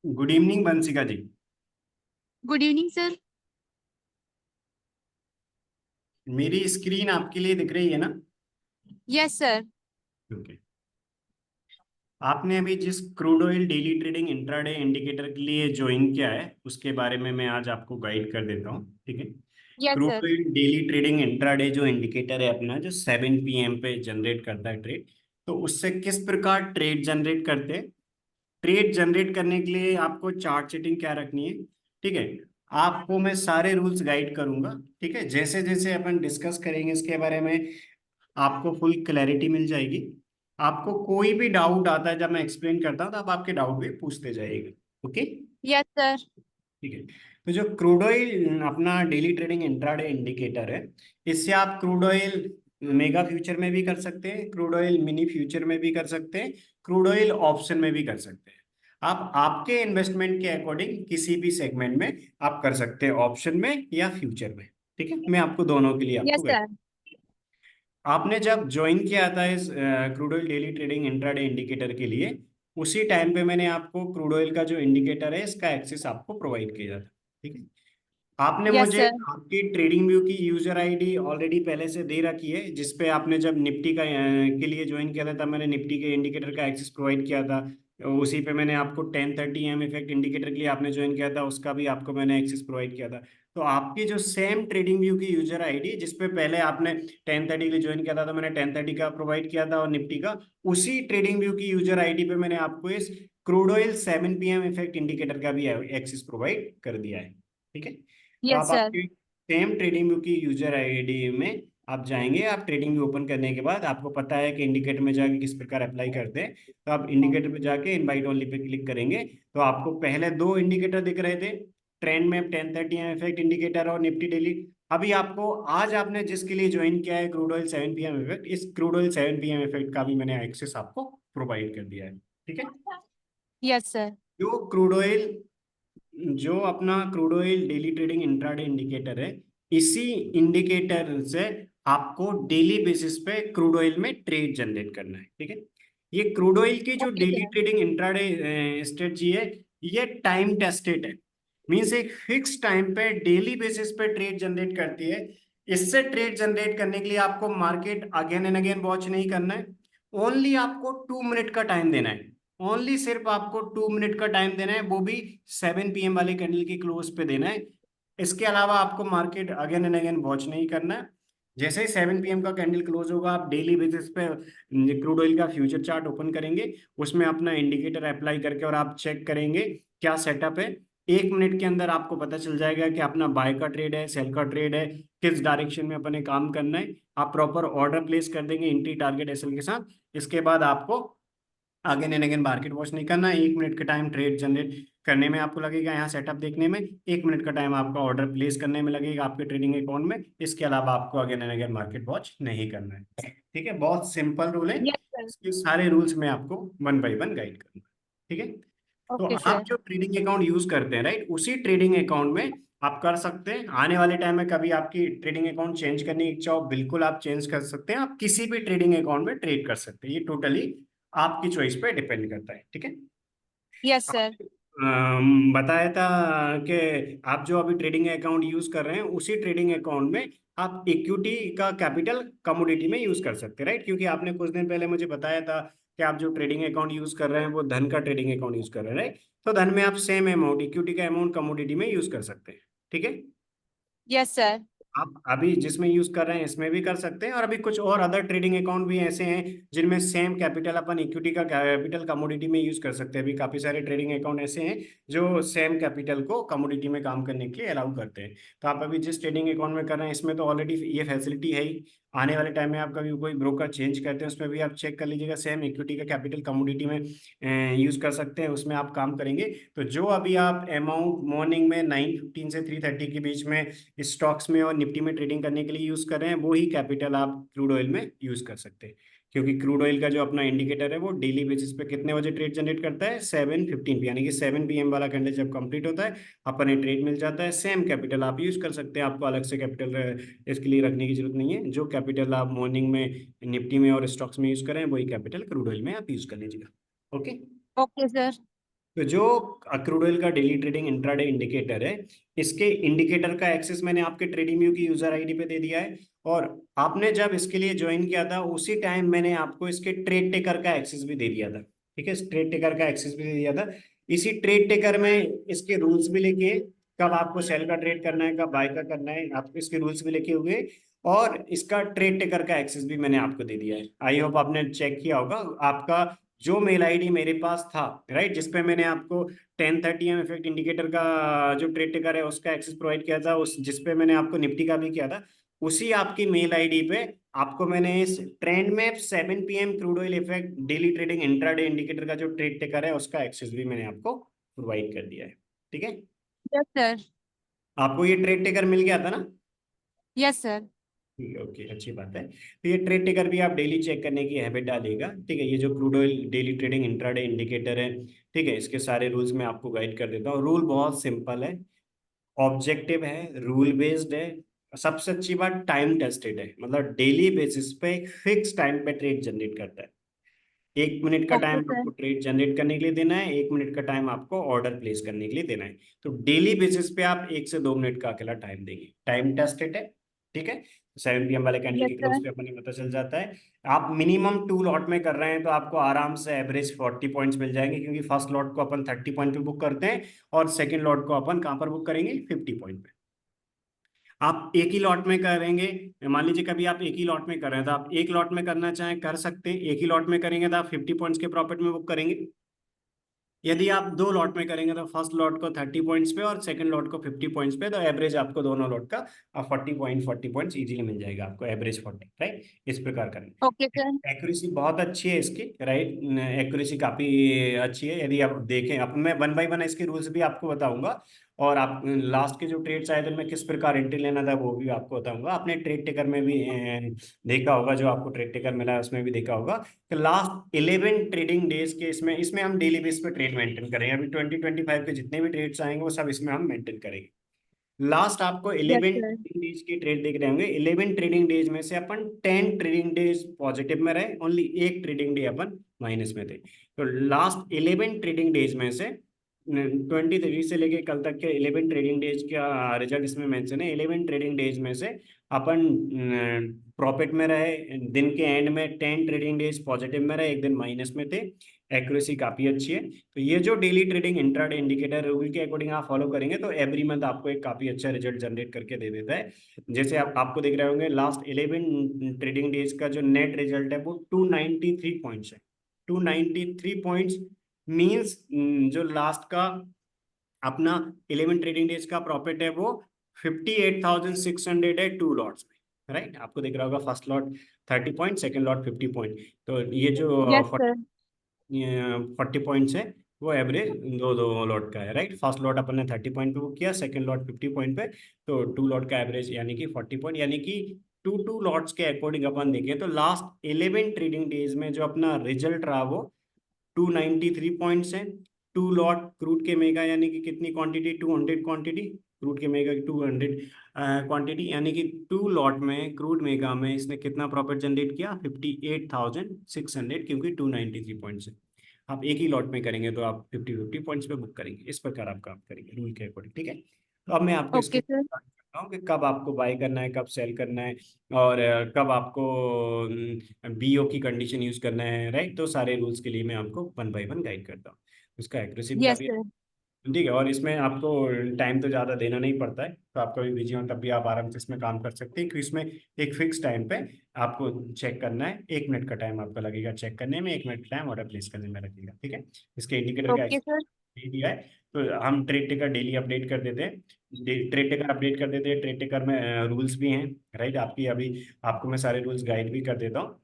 Good evening Bansika ji. Good evening sir. मेरी screen आपके लिए दिख रही है ना? Yes sir. ओके। आपने अभी जिस crude oil daily trading intraday indicator के लिए ज्वाइन किया है उसके बारे में मैं आज आपको गाइड कर देता हूँ, ठीक है। Yes crude sir. Oil daily trading intraday जो इंडिकेटर है अपना, जो 7 PM पे जनरेट करता है ट्रेड, तो उससे किस प्रकार ट्रेड जनरेट करते हैं। ट्रेड जनरेट करने के लिए आपको चार्ट सेटिंग क्या रखनी है, ठीक है। आपको मैं सारे रूल्स गाइड करूंगा, ठीक है। जैसे जैसे अपन डिस्कस करेंगे इसके बारे में आपको फुल क्लैरिटी मिल जाएगी। आपको कोई भी डाउट आता है जब मैं एक्सप्लेन करता हूँ तो आप आपके डाउट भी पूछते जाइएगा। Okay, yes sir. ठीक है। तो जो क्रूड ऑयल अपना डेली ट्रेडिंग इंट्राडे इंडिकेटर है, इससे आप क्रूड ऑयल मेगा फ्यूचर में भी कर सकते हैं, क्रूड ऑयल मिनी फ्यूचर में भी कर सकते हैं, क्रूड ऑयल ऑप्शन में भी कर सकते हैं। आप आपके इन्वेस्टमेंट के अकॉर्डिंग किसी भी सेगमेंट में आप कर सकते हैं, ऑप्शन में या फ्यूचर में, ठीक है। मैं आपको दोनों के लिए आपको यस गाइड। सर। आपने जब ज्वाइन किया था इस crude oil daily trading intraday indicator के लिए, उसी टाइम पे मैंने आपको क्रूड ऑयल का जो इंडिकेटर है इसका एक्सेस आपको प्रोवाइड किया था, ठीक है। आपने यस मुझे सर। आपकी ट्रेडिंग व्यू की यूजर आईडी ऑलरेडी पहले से दे रखी है, जिसपे आपने जब निफ्टी का के लिए ज्वाइन किया था तब मैंने निफ्टी के इंडिकेटर का एक्सेस प्रोवाइड किया था। उसी पे मैंने आपको 1030 इफेक्ट इंडिकेटर के लिए आपने ज्वाइन किया था, उसका भी आपको मैंने एक्सेस प्रोवाइड किया था। तो आपकी जो सेम ट्रेडिंग व्यू की यूजर आईडी जिसपे पहले आपने 1030 के लिए ज्वाइन किया था, तो मैंने 1030 का प्रोवाइड किया था और निफ्टी का, उसी ट्रेडिंग व्यू की यूजर आईडी पे मैंने आपको इस crude oil 7 PM effect indicator का भी एक्सेस प्रोवाइड कर दिया है, ठीक है। तो यस आप सर। आपके सेम ट्रेडिंग व्यू की यूजर आईडी में आप जाएंगे। आप ट्रेडिंग व्यू ओपन करने के बाद आपको पता है कि इंडिकेटर में जाके किस प्रकार अप्लाई करते हैं, तो आप इंडिकेटर पे जाके इनवाइट ओनली पे क्लिक करेंगे तो आपको पहले दो इंडिकेटर दिख रहे थे, ट्रेंड में 1030 इफेक्ट इंडिकेटर और निफ्टी डेली। अभी आपको आज आपने जिसके लिए ज्वाइन किया है क्रूड ऑयल 7 PM इफेक्ट, इस क्रूड ऑयल 7 PM इफेक्ट का भी मैंने एक्सेस आपको प्रोवाइड कर दिया है, ठीक है। Yes sir. जो क्रूड ऑयल जो अपना crude oil daily trading intraday indicator है, इसी इंडिकेटर से आपको डेली बेसिस पे क्रूड ऑयल में ट्रेड जनरेट करना है, ठीक है। ये क्रूड ऑयल की जो okay daily sir. Trading intraday strategy है, ये टाइम टेस्टेड है। मीन्स एक फिक्स टाइम पे डेली बेसिस पे ट्रेड जनरेट करती है। इससे ट्रेड जनरेट करने के लिए आपको market again and again watch नहीं करना है। ओनली आपको 2 मिनट का टाइम देना है। ओनली सिर्फ आपको 2 मिनट का टाइम देना है, वो भी 7 PM वाले कैंडल की क्लोज पे देना है। इसके अलावा आपको market again and again watch नहीं करना है। जैसे ही 7 PM का कैंडल क्लोज होगा, आप डेली बेसिस पे क्रूड ऑयल का फ्यूचर चार्ट ओपन करेंगे, उसमें अपना इंडिकेटर अप्लाई करके और आप चेक करेंगे क्या सेटअप है। 1 मिनट के अंदर आपको पता चल जाएगा कि अपना बाय का ट्रेड है, सेल का ट्रेड है, किस डायरेक्शन में अपने काम करना है। आप प्रॉपर ऑर्डर प्लेस कर देंगे एंट्री टारगेट एसएल के साथ। इसके बाद आपको again and again market watch नहीं करना। 1 मिनट का टाइम ट्रेड जनरेट करने में आपको लगेगा, यहाँ सेटअप देखने में 1 मिनट का टाइम आपका ऑर्डर प्लेस करने में लगेगा आपके ट्रेडिंग अकाउंट में। इसके अलावा आपको again and again market watch नहीं करना है, ठीक है। बहुत सिंपल रूल है। Yes sir. इसके सारे रूल्स मैं आपको वन बाई वन गाइड करूंगा, ठीक है। तो ओके आप सर। जो ट्रेडिंग अकाउंट यूज करते हैं, राइट, उसी ट्रेडिंग अकाउंट में आप कर सकते हैं। आने वाले टाइम में कभी आपकी ट्रेडिंग अकाउंट चेंज करने की इच्छा हो, बिल्कुल आप चेंज कर सकते हैं। आप किसी भी ट्रेडिंग अकाउंट में ट्रेड कर सकते हैं, ये टोटली आपकी चॉइस पे डिपेंड करता है, ठीक है। Yes sir. बताया था कि आप जो अभी ट्रेडिंग अकाउंट यूज कर रहे हैं, उसी ट्रेडिंग अकाउंट में आप इक्विटी का कैपिटल कमोडिटी में यूज कर सकते हैं, राइट। क्योंकि आपने कुछ दिन पहले मुझे बताया था कि आप जो ट्रेडिंग अकाउंट यूज कर रहे हैं वो धन का ट्रेडिंग अकाउंट यूज कर रहे हैं, राइट। तो धन में आप सेम अमाउंट इक्विटी का अमाउंट कमोडिटी में यूज कर सकते हैं, ठीक है। Yes sir. आप अभी जिसमें यूज कर रहे हैं इसमें भी कर सकते हैं, और अभी कुछ और अदर ट्रेडिंग अकाउंट भी ऐसे हैं जिनमें सेम कैपिटल अपन इक्विटी का कैपिटल कमोडिटी में यूज कर सकते हैं। अभी काफी सारे ट्रेडिंग अकाउंट ऐसे हैं जो सेम कैपिटल को कमोडिटी में काम करने के लिए अलाउ करते हैं। तो आप अभी जिस ट्रेडिंग अकाउंट में कर रहे हैं इसमें तो ऑलरेडी ये फैसिलिटी है ही। आने वाले टाइम में आप कभी कोई ब्रोकर चेंज करते हैं उसमें भी आप चेक कर लीजिएगा, सेम इक्विटी का कैपिटल कमोडिटी में यूज कर सकते हैं, उसमें आप काम करेंगे। तो जो अभी आप अमाउंट मॉर्निंग में 9:15 से 3:30 के बीच में स्टॉक्स में और निफ्टी में ट्रेडिंग करने के लिए यूज कर रहे हैं, वो ही कैपिटल आप क्रूड ऑयल में यूज कर सकते हैं। क्योंकि क्रूड ऑयल का जो अपना इंडिकेटर है वो डेली बेसिस पे कितने बजे ट्रेड जनरेट करता है, 7:15 पे, यानी कि 7 PM वाला कैंडल जब कंप्लीट होता है अपने ट्रेड मिल जाता है। सेम कैपिटल आप यूज कर सकते हैं, आपको अलग से कैपिटल इसके लिए रखने की जरूरत नहीं है। जो कैपिटल आप मॉर्निंग में निफ्टी में और स्टॉक्स में यूज करें वही कैपिटल क्रूड ऑयल में आप यूज कर लीजिएगा, ओके। Okay sir. तो जो क्रूड ऑयल का डेली ट्रेडिंग इंट्राडे इंडिकेटर है, इसके इंडिकेटर का एक्सेस मैंने आपके ट्रेडिंग व्यू की यूजर आईडी पे दे दिया है। और आपने जब इसके लिए ज्वाइन किया था उसी टाइम मैंने आपको इसके ट्रेड टेकर का एक्सेस भी दे दिया था। ठीक है, ट्रेड टेकर का एक्सेस भी दे दिया था। इसी ट्रेड टेकर में इसके रूल्स भी लिखे, कब आपको सेल का ट्रेड करना है, कब बाय का करना है, आपको इसके रूल्स भी लिखे हुए। और इसका ट्रेड टेकर का एक्सेस भी मैंने आपको दे दिया है। आई होप आपने चेक किया होगा। आपका जो मेल आईडी मेरे पास था, राइट, जिसपे मैंने आपको 10:30 AM इफेक्ट इंडिकेटर का जो ट्रेड टेकर है उसका एक्सेस प्रोवाइड किया था, उस जिसपे मैंने आपको निफ्टी का भी किया था, उसी आपकी मेल आईडी पे आपको मैंने इस trend map 7 PM crude oil effect daily trading intraday indicator का जो ट्रेड टेकर है उसका एक्सेस भी मैंने आपको प्रोवाइड कर दिया है। ठीक है, यस सर। आपको ये ट्रेड टेकर मिल गया था ना? Yes sir. ठीक है, ओके, अच्छी बात है। तो ये ट्रेड टेकर भी आप डेली चेक करने की हैबिट डालिएगा। ठीक है, ये जो crude oil daily trading intraday indicator है, ठीक है, इसके सारे रूल्स मैं आपको गाइड कर देता हूँ। रूल बहुत सिंपल है, ऑब्जेक्टिव है, रूल बेस्ड है। सबसे अच्छी बात, टाइम टेस्टेड है, मतलब डेली बेसिस पे फिक्स टाइम पे ट्रेड जनरेट करता है। 1 मिनट का ओके टाइम सर। आपको ट्रेड जनरेट करने के लिए देना है, 1 मिनट का टाइम आपको ऑर्डर प्लेस करने के लिए देना है। तो डेली बेसिस पे आप 1 से 2 मिनट का अकेला टाइम देंगे, टाइम टेस्टेड है। ठीक है, 7 PM वाले कैंडल यस की क्लोज सर। पे अपने पता चल जाता है। आप मिनिमम 2 लॉट में कर रहे हैं तो आपको आराम से एवरेज 40 पॉइंट्स मिल जाएंगे, क्योंकि फर्स्ट लॉट को अपन 30 पॉइंट पे बुक करते हैं और सेकंड लॉट को अपन कहाँ पर बुक करेंगे, 50 पॉइंट पे। आप एक ही लॉट में करेंगे, मान लीजिए कभी आप एक ही लॉट में कर रहे हैं तो आप एक लॉट में करना चाहें कर सकते हैं। एक ही लॉट में करेंगे तो आप 50 पॉइंट्स के प्रॉफिट में बुक करेंगे। यदि आप 2 लॉट में करेंगे तो फर्स्ट लॉट को 30 पॉइंट्स पे और सेकंड लॉट को 50 पॉइंट्स पे, तो एवरेज आपको दोनों लॉट का 40 पॉइंट्स इजीली मिल जाएगा आपको, एवरेज 40, राइट, इस प्रकार करना। Okay sir. एक्यूरेसी बहुत अच्छी है इसकी, राइट, एक्यूरेसी काफी अच्छी है। यदि आप देखें, अब मैं 1 बाय 1 इसके रूल्स भी आपको बताऊंगा। और आप लास्ट के जो ट्रेड्स आए थे उनमें किस प्रकार एंट्री लेना था वो भी आपको बताऊंगा। आपने ट्रेड टेकर में भी देखा होगा, जो आपको ट्रेड टेकर मिला है उसमें भी देखा होगा कि लास्ट 11 ट्रेडिंग डेज के इसमें इसमें हम डेली बेस पे ट्रेड मेंटेन करेंगे। अभी 2025 के जितने भी ट्रेड्स आएंगे वो सब इसमें हम मेंटेन करेंगे। लास्ट आपको यस 11 सर। डेज की ट्रेड देख रहे होंगे। 11 ट्रेडिंग डेज में से अपन 10 ट्रेडिंग डेज पॉजिटिव में रहे, ओनली एक ट्रेडिंग डे अपन माइनस में थे। तो लास्ट 11 ट्रेडिंग डेज में से 23 से लेके कल तक के 11 ट्रेडिंग डेज का रिजल्ट इसमें मेंशन है। 11 ट्रेडिंग डेज में से अपन प्रॉफिट में रहे, दिन के एंड में 10 ट्रेडिंग डेज पॉजिटिव में रहे, एक दिन माइनस में थे। एक्यूरेसी काफी अच्छी है। तो ये जो daily trading intraday indicator rule के अकॉर्डिंग आप फॉलो करेंगे तो एवरी मंथ आपको एक काफी अच्छा रिजल्ट जनरेट करके दे देता है। जैसे आप आपको दिख रहे होंगे, लास्ट 11 ट्रेडिंग डेज का जो नेट रिजल्ट है वो 293 पॉइंट्स है। 293 पॉइंट्स मीन्स जो लास्ट का अपना 11 ट्रेडिंग डेज का प्रॉफिट है वो 58,600 है 2 लॉट्स में, राइट। आपको दिख रहा होगा, first lot 30 point, second lot 50 point. तो ये जो यस सर। 40 पॉइंट्स है वो एवरेज दो दो लॉट का है, राइट। फर्स्ट लॉट अपन ने 30 पॉइंट पे बुक किया, सेकंड लॉट 50 पॉइंट पे, तो 2 लॉट का एवरेज यानी कि 40 पॉइंट, यानी कि टू लॉट्स के अकॉर्डिंग अपन देखें तो लास्ट 11 ट्रेडिंग डेज में जो अपना रिजल्ट रहा वो 293 पॉइंट्स है। 2 लॉट क्रूड के मेगा, यानी कि कितनी क्वांटिटी, 200 क्वांटिटी, क्रूड के मेगा की 200 क्वांटिटी, यानी कि 2 लॉट में क्रूड मेगा में इसने कितना प्रॉफिट जनरेट किया, 58,600, क्योंकि 293 पॉइंट्स है। आप एक ही लॉट में करेंगे तो आप 50-50 पॉइंट्स पे बुक करेंगे। इस प्रकार आप काम करेंगे रूल के अकॉर्डिंग, ठीक है। तो अब मैं आपको इसके ओके सर। करता हूँ कि कब आपको बाय करना है, कब सेल करना है, और कब आपको बीओ की कंडीशन यूज करना है, राइट। तो सारे रूल्स के लिए मैं आपको 1 बाय 1 गाइड करता हूँ। उसका एक्यूरेसी भी यस काफी, सर। ठीक है। और इसमें आपको टाइम तो ज़्यादा देना नहीं पड़ता है, तो आप कभी बिजी हो तब भी आप आराम से इसमें काम कर सकते हैं, क्योंकि इसमें एक फिक्स टाइम पे आपको चेक करना है। 1 मिनट का टाइम आपका लगेगा चेक करने में, 1 मिनट टाइम ऑर्डर प्लेस करने में लगेगा, ठीक है। इसके इंडिकेटर का ओके सर। दे दिया है। तो हम ट्रेड टेकर डेली अपडेट कर देते हैं, ट्रेड टेकर अपडेट कर देते हैं। ट्रेड टेकर में रूल्स भी हैं, राइट। आपकी अभी आपको मैं सारे रूल्स गाइड भी कर देता हूँ।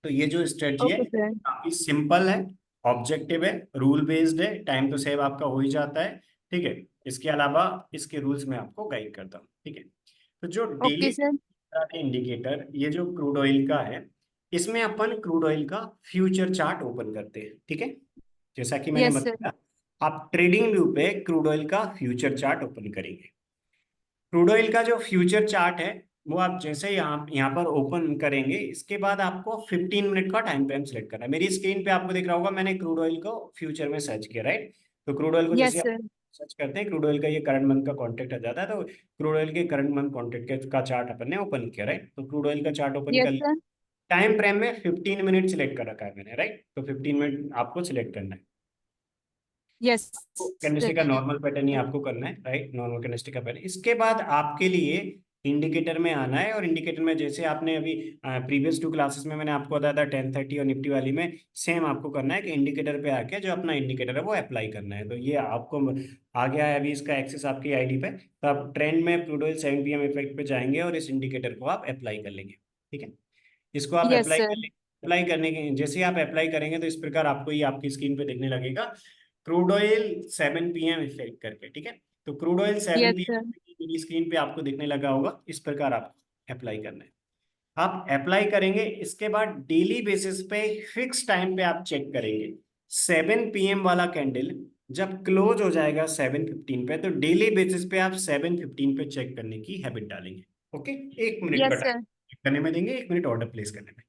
तो ये जो स्ट्रेटजी है ओके सर। काफी सिंपल है, ऑब्जेक्टिव है, रूल बेस्ड है, टाइम तो सेव आपका हो ही जाता है, ठीक है। इसके अलावा इसके रूल्स में आपको गाइड करता हूँ, ठीक है। तो जो ओके डेली सर। इंडिकेटर, ये जो क्रूड ऑयल का है, इसमें अपन क्रूड ऑयल का फ्यूचर चार्ट ओपन करते हैं, ठीक है। जैसा कि मैंने यस सर। बताया, आप ट्रेडिंग व्यू पे क्रूड ऑयल का फ्यूचर चार्ट ओपन करेंगे। क्रूड ऑयल का जो फ्यूचर चार्ट है वो आप जैसे यहाँ पर ओपन करेंगे, इसके बाद आपको 15 मिनट का टाइम फ्रेम सेलेक्ट करना है। मेरी स्क्रीन पे आपको दिख रहा होगा, मैंने क्रूड ऑयल को फ्यूचर में सर्च किया, राइट। तो क्रूड ऑयल को Yes, जैसे आप sir. सर्च करते हैं, क्रूड ऑयल का ये करंट मंथ का कॉन्ट्रैक्ट आ जाता है, तो क्रूड ऑयल के करंट मंथ कॉन्ट्रैक्ट का चार्ट अपन ने ओपन किया, राइट। तो क्रूड ऑयल का चार्ट ओपन Yes, कर, sir. टाइम फ्रेम में 15 मिनट सिलेक्ट कर रखा है मैंने, राइट। तो 15 मिनट आपको सिलेक्ट करना है। Yes, sir. कैंडलस्टिक का नॉर्मल पैटर्न ही आपको करना है, राइट, नॉर्मल कैंडलस्टिक का पैटर्न। इसके बाद आपके लिए इंडिकेटर में आना है, और इंडिकेटर में जैसे आपने अभी प्रीवियस 2 क्लासेस में मैंने आपको बताया था 1030 और निफ्टी वाली में, सेम आपको करना है कि इंडिकेटर पे आके जो अपना इंडिकेटर है वो अप्लाई करना है। तो ये आपको आ गया है अभी इसका एक्सेस आपकी आईडी पे, तो आप ट्रेंड में क्रूड ऑयल 7 PM इफेक्ट पे जाएंगे और इस इंडिकेटर को आप अप्लाई कर लेंगे, ठीक है। इसको आप Yes, अप्लाई sir. कर लेंगे। अप्लाई करने के जैसे ही आप अप्लाई करेंगे तो इस प्रकार आपको ये आपकी स्क्रीन पे देखने लगेगा, क्रूड ऑयल 7 PM इफेक्ट करके, ठीक है। तो crude oil seven Yes, P sir. M screen पे आपको दिखने लगा होगा, इस प्रकार आपको अप्लाई करना है। आप अप्लाई करेंगे, इसके बाद डेली बेसिस पे फिक्स टाइम पे आप चेक करेंगे। 7 PM वाला कैंडल जब क्लोज हो जाएगा 7:15 पे, तो डेली बेसिस पे आप 7:15 पे चेक करने की हैबिट डालेंगे। ओके, 1 मिनट का Yes, टाइम sir. करने में देंगे, 1 मिनट ऑर्डर प्लेस करने में।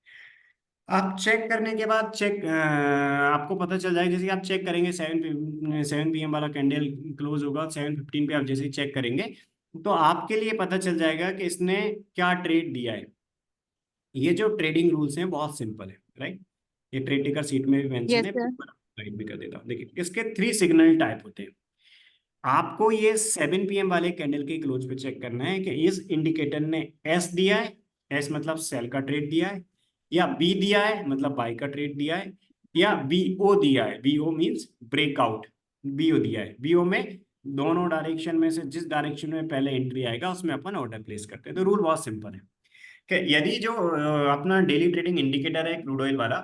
आप चेक करने के बाद आपको पता चल जाएगा, जैसे आप चेक करेंगे 7 PM वाला कैंडल क्लोज होगा 7:15 पे, आप जैसे ही चेक करेंगे तो आपके लिए पता चल जाएगा कि इसने क्या ट्रेड दिया है। ये जो ट्रेडिंग रूल्स हैं बहुत सिंपल है, राइट। ये ट्रेड टेकर सीट में भी मेंशन Yes, है, sir. गाइड भी कर देता हूँ। देखिए इसके 3 सिग्नल टाइप होते हैं। आपको ये 7 PM वाले कैंडल के क्लोज पे चेक करना है कि इस इंडिकेटर ने एस दिया है, एस मतलब सेल का ट्रेड दिया है, या बी दिया है मतलब बाई का ट्रेड दिया है, या बी ओ दिया है, B O means breakout, B O दिया है। बी ओ में दोनों डायरेक्शन में से जिस डायरेक्शन में पहले एंट्री आएगा उसमें अपन ऑर्डर प्लेस करते हैं। तो रूल बहुत सिंपल है कि यदि जो अपना डेली ट्रेडिंग इंडिकेटर है क्रूड ऑयल वाला,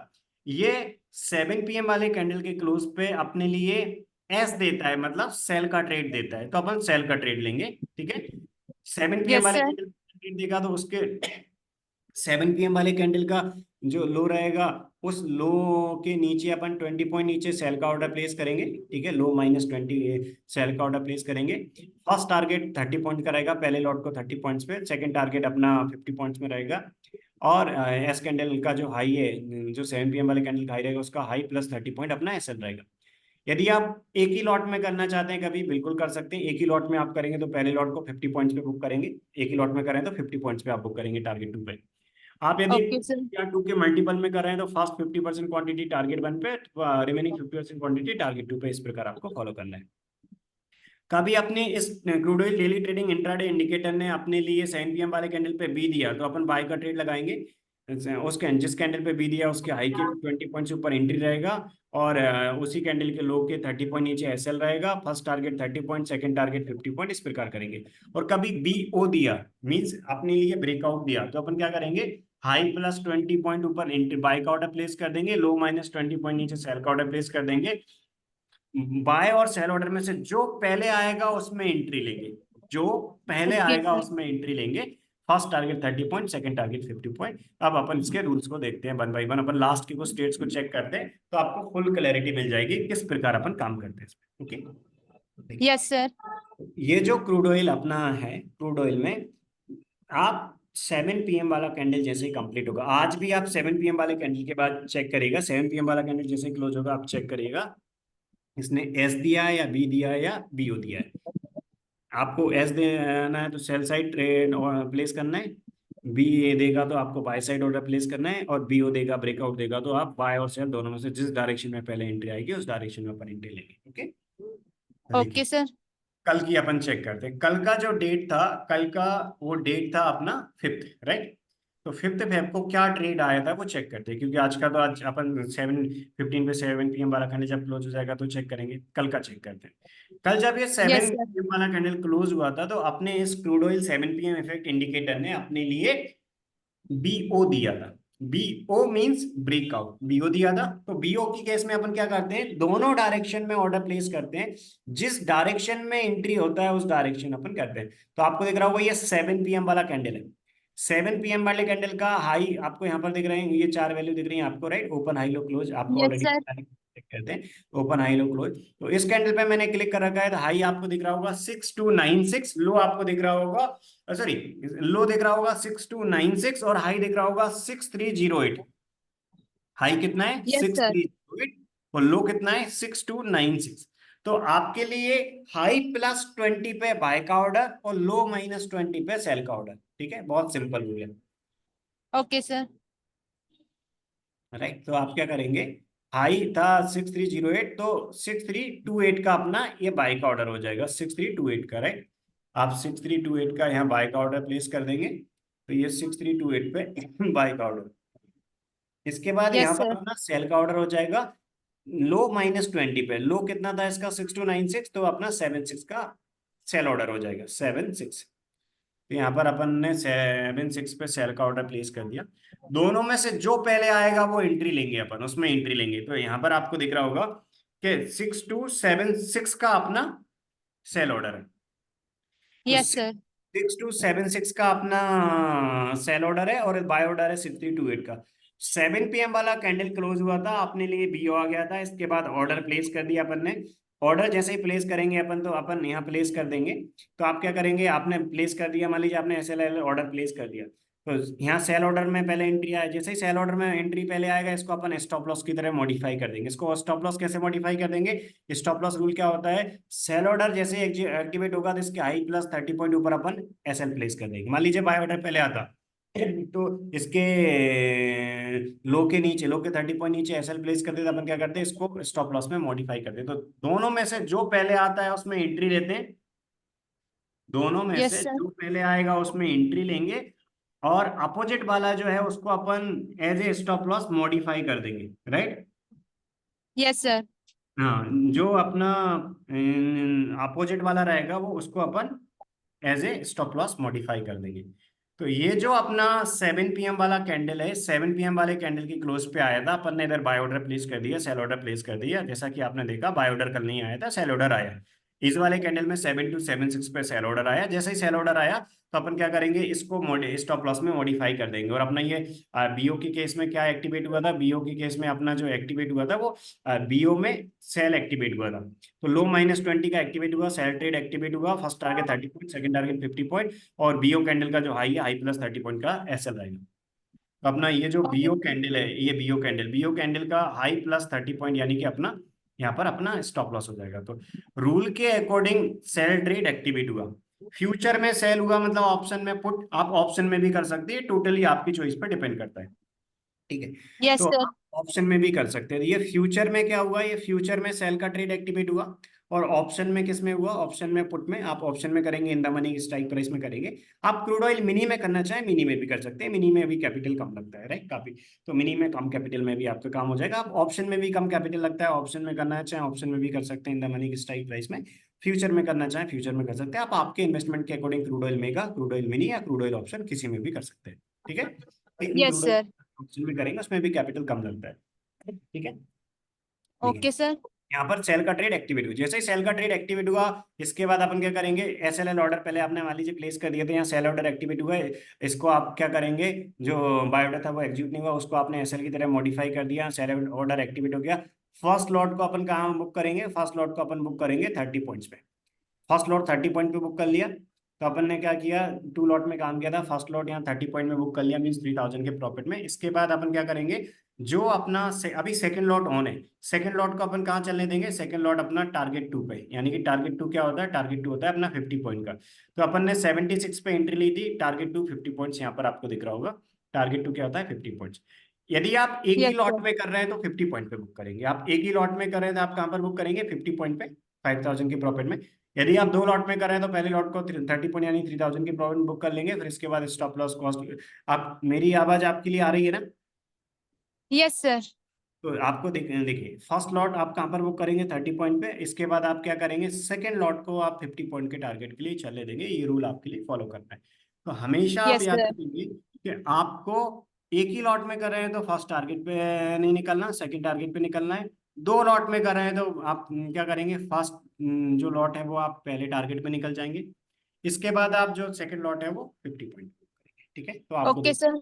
ये 7 PM वाले कैंडल के क्लोज पे अपने लिए एस देता है मतलब सेल का ट्रेड देता है, तो अपन सेल का ट्रेड लेंगे, ठीक है। 7 PM Yes, वाले sir. कैंडल ट्रेड देगा तो उसके 7 PM वाले कैंडल का जो लो रहेगा, उस लो के नीचे अपन 20 पॉइंट नीचे सेल का ऑर्डर प्लेस करेंगे, ठीक है। लो -20 सेल का ऑर्डर प्लेस करेंगे। फर्स्ट टारगेट 30 पॉइंट का रहेगा, पहले लॉट को 30 पॉइंट्स पे, सेकंड टारगेट अपना 50 पॉइंट्स में रहेगा। और एस कैंडल का जो हाई है, जो 7 PM वाले कैंडल का हाई रहेगा, उसका हाई प्लस 30 पॉइंट अपना एसएल रहेगा। यदि आप एक ही लॉट में करना चाहते हैं कभी, बिल्कुल कर सकते हैं। एक ही लॉट में आप करेंगे तो पहले लॉट को 50 पॉइंट्स पे बुक करेंगे, एक ही लॉट में करें तो 50 पॉइंट्स पे आप बुक करेंगे टारगेट 2 पे। आप यदि Okay, sir. या 2 के मल्टीपल में कर रहे हैं तो फर्स्ट 50% क्वांटिटी टारगेट 1 पे, रिमेनिंग 50% क्वांटिटी टारगेट 2 पे, इस प्रकार आपको फॉलो करना है। कभी अपने इस crude oil daily trading intraday indicator ने अपने लिए 7 PM वाले कैंडल पे बी दिया तो अपन बाय का ट्रेड लगाएंगे। उसके जिस कैंडल पे बी दिया उसके हाई के 20 पॉइंट से ऊपर एंट्री रहेगा, और उसी कैंडल के लो के 30 पॉइंट नीचे एसएल रहेगा। First target 30 point, second target 50 point, इस प्रकार करेंगे। और कभी बी ओ दिया मींस अपने लिए ब्रेकआउट दिया तो अपन क्या करेंगे, हाई +20 पॉइंट ऊपर एंट्री बाय का ऑर्डर प्लेस कर देंगे, लो -20 पॉइंट नीचे सेल का ऑर्डर प्लेस कर देंगे। बाय और सेल ऑर्डर में से जो पहले आएगा उसमें एंट्री लेंगे, जो पहले Okay, आएगा sir. उसमें एंट्री लेंगे। First target 30 point, second target 50 point. अब अपन इसके रूल्स को देखते हैं 1 बाय 1, अपन लास्ट के कुछ स्टेट्स को चेक करते हैं तो आपको फुल क्लैरिटी मिल जाएगी किस प्रकार अपन काम करते हैं इसमें। ओके, देखिए Yes, sir. ये जो क्रूड ऑयल अपना है, क्रूड ऑयल में आप 7 PM वाला कैंडल जैसे ही कंप्लीट होगा, आज भी आप 7 PM वाले कैंडल के बाद चेक करिएगा, 7 PM वाला कैंडल जैसे ही क्लोज होगा आप चेक करिएगा इसने एस दिया है या बी दिया है या बी ओ दिया है। आपको एस देना है तो सेल साइड ट्रेड प्लेस करना है, बी ए देगा तो आपको बाय साइड ऑर्डर प्लेस करना है, और बी ओ देगा ब्रेकआउट देगा तो आप बाय और सेल दोनों में से जिस डायरेक्शन में पहले एंट्री आएगी उस डायरेक्शन में अपन एंट्री लेंगे। ओके, देखिए Okay, sir. कल की अपन चेक करते हैं। कल का जो डेट था, कल का वो डेट था अपना 5th, राइट। तो 5th को क्या ट्रेड आया था वो चेक करते हैं, क्योंकि आज का तो आज अपन 7:15 पे 7 PM वाला कैंडल जब क्लोज हो जाएगा तो चेक करेंगे। कल का चेक करते हैं। कल जब ये Yes, seven sir. P M वाला कैंडल क्लोज हुआ था तो अपने इस crude oil 7 PM effect indicator ने अपने लिए बीओ दिया था। बीओ मींस ब्रेकआउट, बीओ दिया था। तो बीओ की केस में अपन क्या करते हैं, दोनों डायरेक्शन में ऑर्डर प्लेस करते हैं, जिस डायरेक्शन में एंट्री होता है उस डायरेक्शन अपन करते हैं। तो आपको दिख रहा होगा ये 7 PM वाला कैंडल है। 7 PM वाले कैंडल का हाई आपको यहाँ पर दिख रहे हैं, ये 4 वैल्यू दिख रही है आपको, right. Open high low close आपको Yes, ऑलरेडी sir. कहते हैं, ओपन हाई लो क्लोज। तो इस कैंडल पे मैंने क्लिक कर रखा है, तो हाई आपको दिख रहा होगा 6296, लो आपको दिख रहा होगा, सॉरी, लो दिख रहा होगा 6296 और हाई दिख रहा होगा 6308। हाई कितना है Yes, sir. 6308 और लो कितना है 6296। तो आपके लिए हाई +20 पे बाय का ऑर्डर और लो -20 पे सेल का ऑर्डर। ठीक है, बहुत सिंपल रूल है। Okay sir. राइट, तो आप क्या करेंगे, हाई था 6308, तो 6328 का अपना ये बाय का ऑर्डर हो जाएगा, 6328 का। राइट, आप 6328 का यहाँ बाय का ऑर्डर प्लेस कर देंगे, तो ये 6328 पे बाय का ऑर्डर। इसके बाद यहाँ यस पर सर। अपना सेल का ऑर्डर हो जाएगा लो -20 पे। लो कितना था इसका, 6296, तो अपना 76 का सेल ऑर्डर हो जाएगा, 76। तो यहाँ पर अपन ने 76 पे सेल का ऑर्डर प्लेस कर दिया। दोनों में से जो पहले आएगा वो एंट्री लेंगे, अपन उसमें एंट्री लेंगे। तो यहाँ पर आपको दिख रहा होगा कि 6276 का अपना सेल ऑर्डर है। तो यस सर। 6276 का अपना सेल ऑर्डर है और बाय ऑर्डर है 6328 का। 7 PM वाला कैंडल क्लोज हुआ था, अपने लिए बीओ आ गया था। इसके बाद ऑर्डर प्लेस कर दिया अपन ने। ऑर्डर जैसे ही प्लेस करेंगे अपन, तो अपन यहाँ प्लेस कर देंगे। तो आप क्या करेंगे, आपने प्लेस कर दिया, मान लीजिए आपने SLL ऑर्डर प्लेस कर दिया, तो यहाँ सेल ऑर्डर में पहले एंट्री आया। जैसे ही सेल ऑर्डर में एंट्री पहले आएगा, इसको अपन स्टॉप लॉस की तरह मॉडिफाई कर देंगे। इसको स्टॉप लॉस कैसे मॉडिफाई कर देंगे, स्टॉप लॉस रूल क्या होता है, सेल ऑर्डर जैसे एक्टिवेट होगा तो इसके हाई +30 पॉइंट ऊपर अपन SL प्लेस कर देंगे। मान लीजिए बाय ऑर्डर पहले आता, तो इसके लो के नीचे, लो के 30 पॉइंट नीचे SL प्लेस करते, तो अपन क्या करते हैं, इसको स्टॉप लॉस में मॉडिफाई करते हैं। तो दोनों में से जो पहले आता है उसमें एंट्री लेते हैं, दोनों में यस से सर। जो पहले आएगा उसमें एंट्री लेंगे, और अपोजिट वाला जो है उसको अपन as a stop loss modify कर देंगे। Right, yes sir. हाँ, जो अपना अपोजिट वाला रहेगा वो उसको अपन as a stop loss modify कर देंगे। तो ये जो अपना 7 PM वाला कैंडल है, 7 PM वाले कैंडल की क्लोज पे आया था, अपन ने इधर बाय ऑर्डर प्लेस कर दिया, सेल ऑर्डर प्लेस कर दिया। जैसा कि आपने देखा, बाय ऑर्डर कल नहीं आया था, सेल ऑर्डर आया। इस वाले कैंडल में 7276 पे सेल ऑर्डर आया। जैसे ही सेल ऑर्डर आया, तो अपन क्या करेंगे, इसको स्टॉप लॉस में मॉडिफाई कर देंगे। और अपना ये बीओ के केस में क्या एक्टिवेट हुआ था, बीओ के केस में अपना जो एक्टिवेट हुआ था वो बीओ में सेल एक्टिवेट हुआ था। तो लो -20 का एक्टिवेट हुआ, सेल ट्रेड एक्टिवेट हुआ। First target 30 point, second target 50 point, और बीओ कैंडल का जो हाई है, हाई +30 पॉइंट का SL रहेगा। तो अपना ये जो बीओ कैंडल है, ये बीओ कैंडल का हाई +30 पॉइंट, यानी कि अपना यहाँ पर अपना स्टॉप लॉस हो जाएगा। तो रूल के अकॉर्डिंग सेल ट्रेड एक्टिवेट हुआ। फ्यूचर में सेल हुआ मतलब ऑप्शन में पुट, आप ऑप्शन में भी कर सकते हैं, टोटली आपकी चॉइस पर डिपेंड करता है। ठीक है, यस तो सर। आप ऑप्शन में भी कर सकते हैं। ये फ्यूचर में क्या हुआ, ये फ्यूचर में सेल का ट्रेड एक्टिवेट हुआ। और ऑप्शन में किस में हुआ, ऑप्शन में पुट में। आप ऑप्शन में करेंगे, in the money strike price में करेंगे। आप क्रूड ऑयल मिनी में करना चाहें, मिनी में भी कर सकते हैं। मिनी में भी कैपिटल कम लगता है, राइट, काफी। तो मिनी में कम कैपिटल में भी आपका काम हो जाएगा। आप ऑप्शन में भी कम कैपिटल लगता है, ऑप्शन में करना चाहें ऑप्शन में भी कर सकते हैं, in the money strike price में। फ्यूचर में करना चाहें फ्यूचर में कर सकते हैं। आप आपके इन्वेस्टमेंट के according crude oil mega, crude oil mini या क्रूड ऑयल ऑप्शन किसी में भी कर सकते हैं। ठीक है, लेकिन yes crude oil sir. Option में करेंगे उसमें भी कैपिटल कम लगता है। ठीक है, देखिए ओके सर। यहाँ पर सेल का ट्रेड एक्टिवेट हुआ। जैसे ही सेल का ट्रेड एक्टिवेट हुआ, इसके बाद अपन क्या करेंगे, SLL ऑर्डर पहले आपने मान लीजिए प्लेस कर दिया था, यहाँ सेल ऑर्डर एक्टिवेट हुआ है। इसको आप क्या करेंगे, जो बाय ऑर्डर था वो एग्जीक्यूट नहीं हुआ, उसको आपने SL की तरह मॉडिफाई कर दिया, सेल ऑर्डर एक्टिवेट हो गया। फर्स्ट लॉट को अपन कहाँ बुक करेंगे, फर्स्ट लॉट को अपन बुक करेंगे 30 पॉइंट्स पे। फर्स्ट लॉट 30 पॉइंट पे बुक कर लिया। तो अपन ने क्या किया, 2 लॉट में काम किया था। फर्स्ट लॉट यहाँ 30 पॉइंट में बुक कर लिया, मीन 3000 के प्रॉफिट में। इसके बाद अपन क्या करेंगे, जो अपना अभी सेकंड लॉट ऑन है, सेकंड लॉट को अपन कहाँ चलने देंगे, सेकंड लॉट अपना टारगेट 2 पे। यानी कि टारगेट 2 क्या होता है, टारगेट 2 होता है अपना 50 पॉइंट का। तो अपन ने 76 पे एंट्री ली थी, टारगेट 2 50 पॉइंट्स यहाँ पर आपको दिख रहा होगा। टारगेट 2 क्या होता है, 50 पॉइंट्स। यदि आप एक ही यस लॉट सर। में कर रहे हैं तो 50 पॉइंट पे बुक करेंगे। आप एक ही लॉट में कर रहे हैं तो आप कहाँ पर बुक करेंगे, 50 पॉइंट पे, 5000 की प्रॉफिट में। यदि आप 2 लॉट में कर रहे हैं तो पहले लॉट को 30 पॉइंट यानी 3000 की प्रॉफिट बुक कर लेंगे। फिर इसके बाद स्टॉप लॉस कॉस्ट। आप, मेरी आवाज आपके लिए आ रही है ना? Yes sir. तो आपको देखिए, फर्स्ट लॉट आप कहाँ पर बुक करेंगे, 30 पॉइंट पे। इसके बाद आप क्या करेंगे, सेकंड लॉट को आप 50 पॉइंट के टारगेट के लिए चलने देंगे। ये रूल आपके लिए फॉलो करना है। तो हमेशा आप यस याद सर। रखेंगे कि आपको एक ही लॉट में कर रहे हैं तो फर्स्ट टारगेट पे नहीं निकलना, सेकंड टारगेट पे निकलना है। 2 लॉट में कर रहे हैं तो आप क्या करेंगे, फर्स्ट जो लॉट है वो आप पहले टारगेट पे निकल जाएंगे। इसके बाद आप जो सेकंड लॉट है वो 50 पॉइंट करेंगे। ठीक है, तो आपको ओके सर।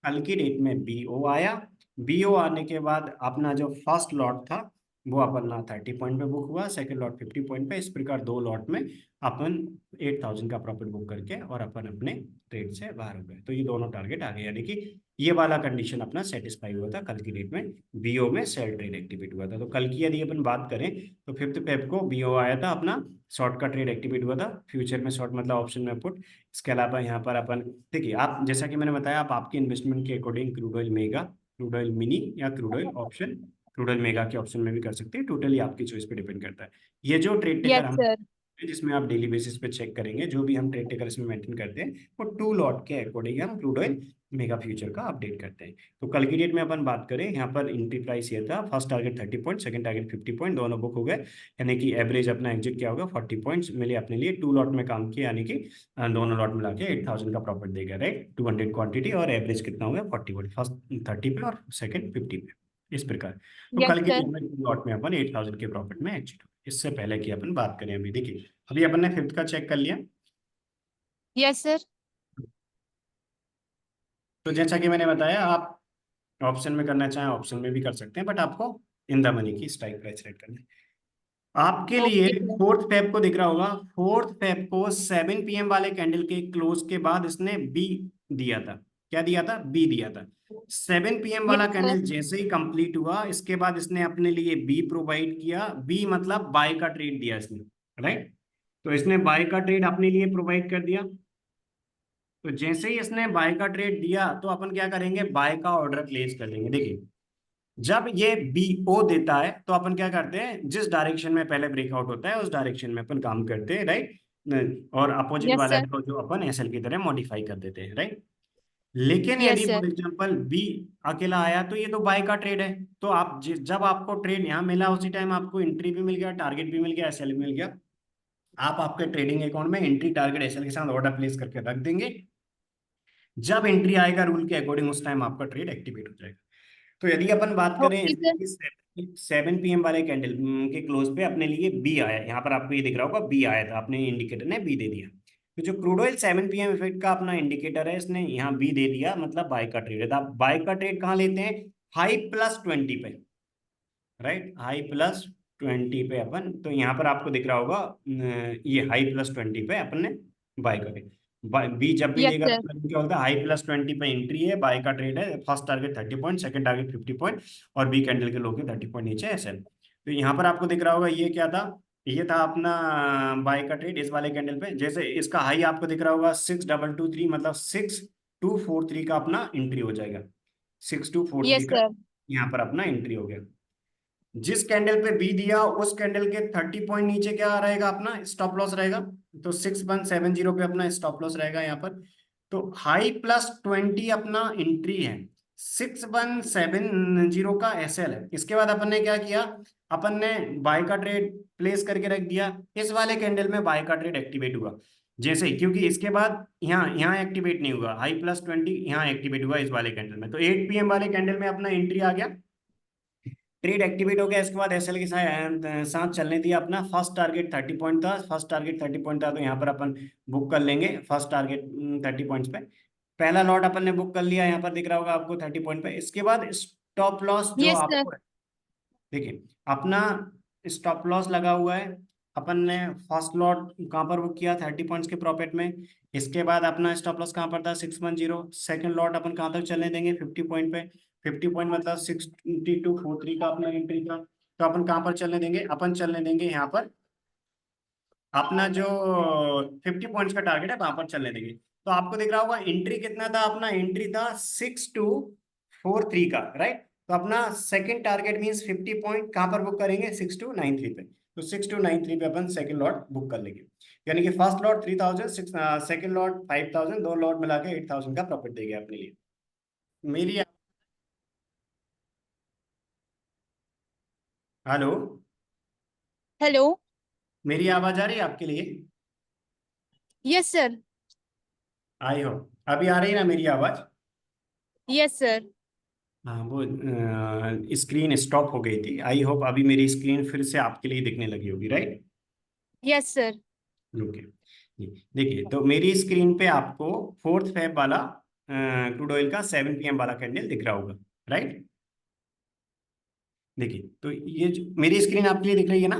कल की डेट में बीओ आया। बीओ आने के बाद अपना जो फर्स्ट लॉट था वो अपन ना 30 पॉइंट पे बुक हुआ, सेकंड लॉट 50 पॉइंट पे। इस प्रकार 2 लॉट में अपन 8000 का प्रॉफिट बुक करके और अपन अपने ट्रेड से बाहर हो गए। तो ये दोनों टारगेट आ गए, यानी कि ये वाला कंडीशन अपना सेटिस्फाई हुआ था कल की डेट में, बीओ में सेल ट्रेड एक्टिवेट हुआ था। तो कल की यदि अपन बात करें तो 5 फेब को बीओ आया था अपना, शॉर्ट का ट्रेड एक्टिवेट हुआ था, फ्यूचर में शॉर्ट मतलब ऑप्शन में पुट। इसके अलावा यहाँ पर अपन देखिए, आप जैसा कि मैंने बताया, आप आपके इन्वेस्टमेंट के according crude oil mega, crude oil mini या crude oil option, crude oil mega के ऑप्शन में भी कर सकते हैं। टोटली आपकी चॉइस पे डिपेंड करता है। ये जो ट्रेड टेकर यस हम, सर। जिसमें आप डेली बेसिस पे चेक करेंगे, जो भी हम ट्रेड टेकर इसमें मेंटेन करते हैं, वो 2 लॉट के अकॉर्डिंग हम क्रूड ऑयल मेगा फ्यूचर का अपडेट करते हैं। तो कल की डेट में अपन बात करें, यहाँ पर एंट्री प्राइस ये था, first target 30 point, second target 50 point, दोनों बुक हो गए। यानी कि एवरेज अपना एग्जिट क्या होगा, 40 पॉइंट्स मिले अपने लिए। 2 लॉट में काम किया, यानी कि दोनों लॉट मिला के 8000 का प्रॉफिट देगा, राइट। 200 क्वांटिटी और एवरेज कितना हो गया, 40 पॉइंट, फर्स्ट 30 पे और सेकंड 50 पे, इस प्रकार। तो यस कल की सर। डेट में लॉट में अपन 8000 के प्रॉफिट में एग्जिट हो। इससे पहले की अपन बात करें, अभी देखिए, अभी अपन ने 5th का चेक कर लिया। Yes sir. तो जैसा कि मैंने बताया, आप ऑप्शन में करना चाहें ऑप्शन में भी कर सकते हैं, बट आपको इन द मनी की स्ट्राइक प्राइस सेट करनी है। आपके लिए ओके सर। 4th फेब को दिख रहा होगा, 4th फेब को 7 PM वाले कैंडल के क्लोज के बाद इसने बी दिया था। क्या दिया था, बी दिया था। 7 PM वाला यस सर। कैंडल जैसे ही कंप्लीट हुआ, इसके बाद इसने अपने लिए बी प्रोवाइड किया। बी मतलब बाय का ट्रेड दिया इसने, राइट। तो इसने बाय का ट्रेड अपने लिए प्रोवाइड कर दिया। तो जैसे ही इसने बाय का ट्रेड दिया, तो अपन क्या करेंगे, बाय का ऑर्डर प्लेस कर देंगे। देखिए, जब ये बीओ देता है तो अपन क्या करते हैं, जिस डायरेक्शन में पहले ब्रेकआउट होता है उस डायरेक्शन में अपन काम करते हैं, राइट। और अपोजिट यस वाला सर। है तो जो अपन एसएल की तरह मॉडिफाई कर देते हैं, राइट। लेकिन यस यदि सर। फॉर एग्जांपल बी अकेला आया, तो ये तो बाय का ट्रेड है। तो आप जब आपको ट्रेड यहाँ मिला, उसी टाइम आपको एंट्री भी मिल गया, टारगेट भी मिल गया, एसएल भी मिल गया। आप आपके ट्रेडिंग अकाउंट में एंट्री, टारगेट, एसएल के साथ ऑर्डर प्लेस करके रख देंगे। जब एंट्री आएगा रूल के अकॉर्डिंग, उस टाइम आपका ट्रेड एक्टिवेट हो जाएगा। तो यदि अपन बात करें ओके सर। इसकी, 7 PM वाले कैंडल के क्लोज पे अपने लिए बी आया, यहाँ पर आपको ये दिख रहा होगा बी आया था, अपने इंडिकेटर ने बी दे दिया। तो जो क्रूड ऑयल 7 PM इफेक्ट का अपना इंडिकेटर है, इसने यहाँ बी दे दिया, मतलब बाय का ट्रेड है। तो आप बाय का ट्रेड कहाँ लेते हैं, हाई +20 पे, राइट। हाई +20 पे अपन, तो यहाँ पर आपको दिख रहा होगा ये हाई +20 पे अपन ने बाय करे। बी जब भी यस देगा सर। तो क्या होता है, हाई +20 पे एंट्री है, बाय का ट्रेड है, first target 30 point, second target 50 point, और बी कैंडल के लो के 30 पॉइंट नीचे एसएल। तो यहाँ पर आपको दिख रहा होगा ये क्या था, ये था अपना बाय का ट्रेड इस वाले कैंडल पे। जैसे इसका हाई आपको दिख रहा होगा 6223, मतलब 6243 का अपना एंट्री हो जाएगा, 6243 यस का सर। यहाँ पर अपना एंट्री हो गया। जिस कैंडल पे बी दिया, उस कैंडल के 30 पॉइंट नीचे क्या रहेगा, अपना स्टॉप लॉस रहेगा। तो 6170 पे अपना स्टॉप लॉस रहेगा यहाँ पर। तो हाई +20 अपना एंट्री है, 6170 का एसएल है। इसके बाद अपन ने क्या किया, अपन ने बाय का ट्रेड प्लेस करके रख दिया। इस वाले कैंडल में बाय का ट्रेड एक्टिवेट हुआ जैसे ही, क्योंकि इसके बाद यहाँ यहाँ एक्टिवेट नहीं हुआ, हाई +20 यहाँ एक्टिवेट हुआ इस वाले कैंडल में। तो 8 PM वाले कैंडल में अपना एंट्री आ गया, ट्रेड एक्टिवेट हो गया। इसके बाद एसएल के साथ चलने दिया। अपना फर्स्ट टारगेट 30 पॉइंट था, फर्स्ट टारगेट 30 पॉइंट था, तो यहाँ पर अपन बुक कर लेंगे फर्स्ट टारगेट 30 पॉइंट्स पे। पहला लॉट अपन ने बुक कर लिया, यहाँ पर दिख रहा होगा आपको 30 पॉइंट पे। इसके बाद स्टॉप लॉस जो यस सर। आपको है, देखिए अपना स्टॉप लॉस लगा हुआ है। अपन ने फर्स्ट लॉट कहाँ पर बुक किया, 30 पॉइंट्स के प्रॉफिट में। इसके बाद अपना स्टॉप लॉस कहाँ पर था, 610। सेकंड लॉट अपन कहाँ तक चलने देंगे, 50 पॉइंट पे। 50 पॉइंट मतलब 6243 का अपना एंट्री था। तो अपन कहाँ पर चलने देंगे, अपन चलने देंगे यहाँ पर अपना जो 50 पॉइंट्स का टारगेट है, वहां पर चलने देंगे। तो आपको दिख रहा होगा एंट्री कितना था, अपना एंट्री था 6243 का, राइट। तो अपना सेकंड टारगेट मींस 50 पॉइंट कहां पर बुक करेंगे, 6293 पे। तो 6293 पे अपन सेकंड लॉट बुक कर लेंगे। यानी कि फर्स्ट लॉट 3000, सेकंड लॉट 5000, दो लॉट मिला के 8000 का प्रॉफिट देगा अपने लिए। मेरी, हेलो, हेलो। मेरी आवाज आ रही है आपके लिए, यस सर। आई हो, अभी आ रही है ना मेरी आवाज। Yes sir. हाँ, वो स्क्रीन स्टॉप हो गई थी। आई होप अभी मेरी स्क्रीन फिर से आपके लिए दिखने लगी होगी, राइट। Yes sir. ओके जी, देखिए तो मेरी स्क्रीन पे आपको 4th फेब वाला क्रूड ऑयल का 7 PM वाला कैंडल दिख रहा होगा, राइट। देखिए तो ये मेरी स्क्रीन आपके लिए दिख रही है ना?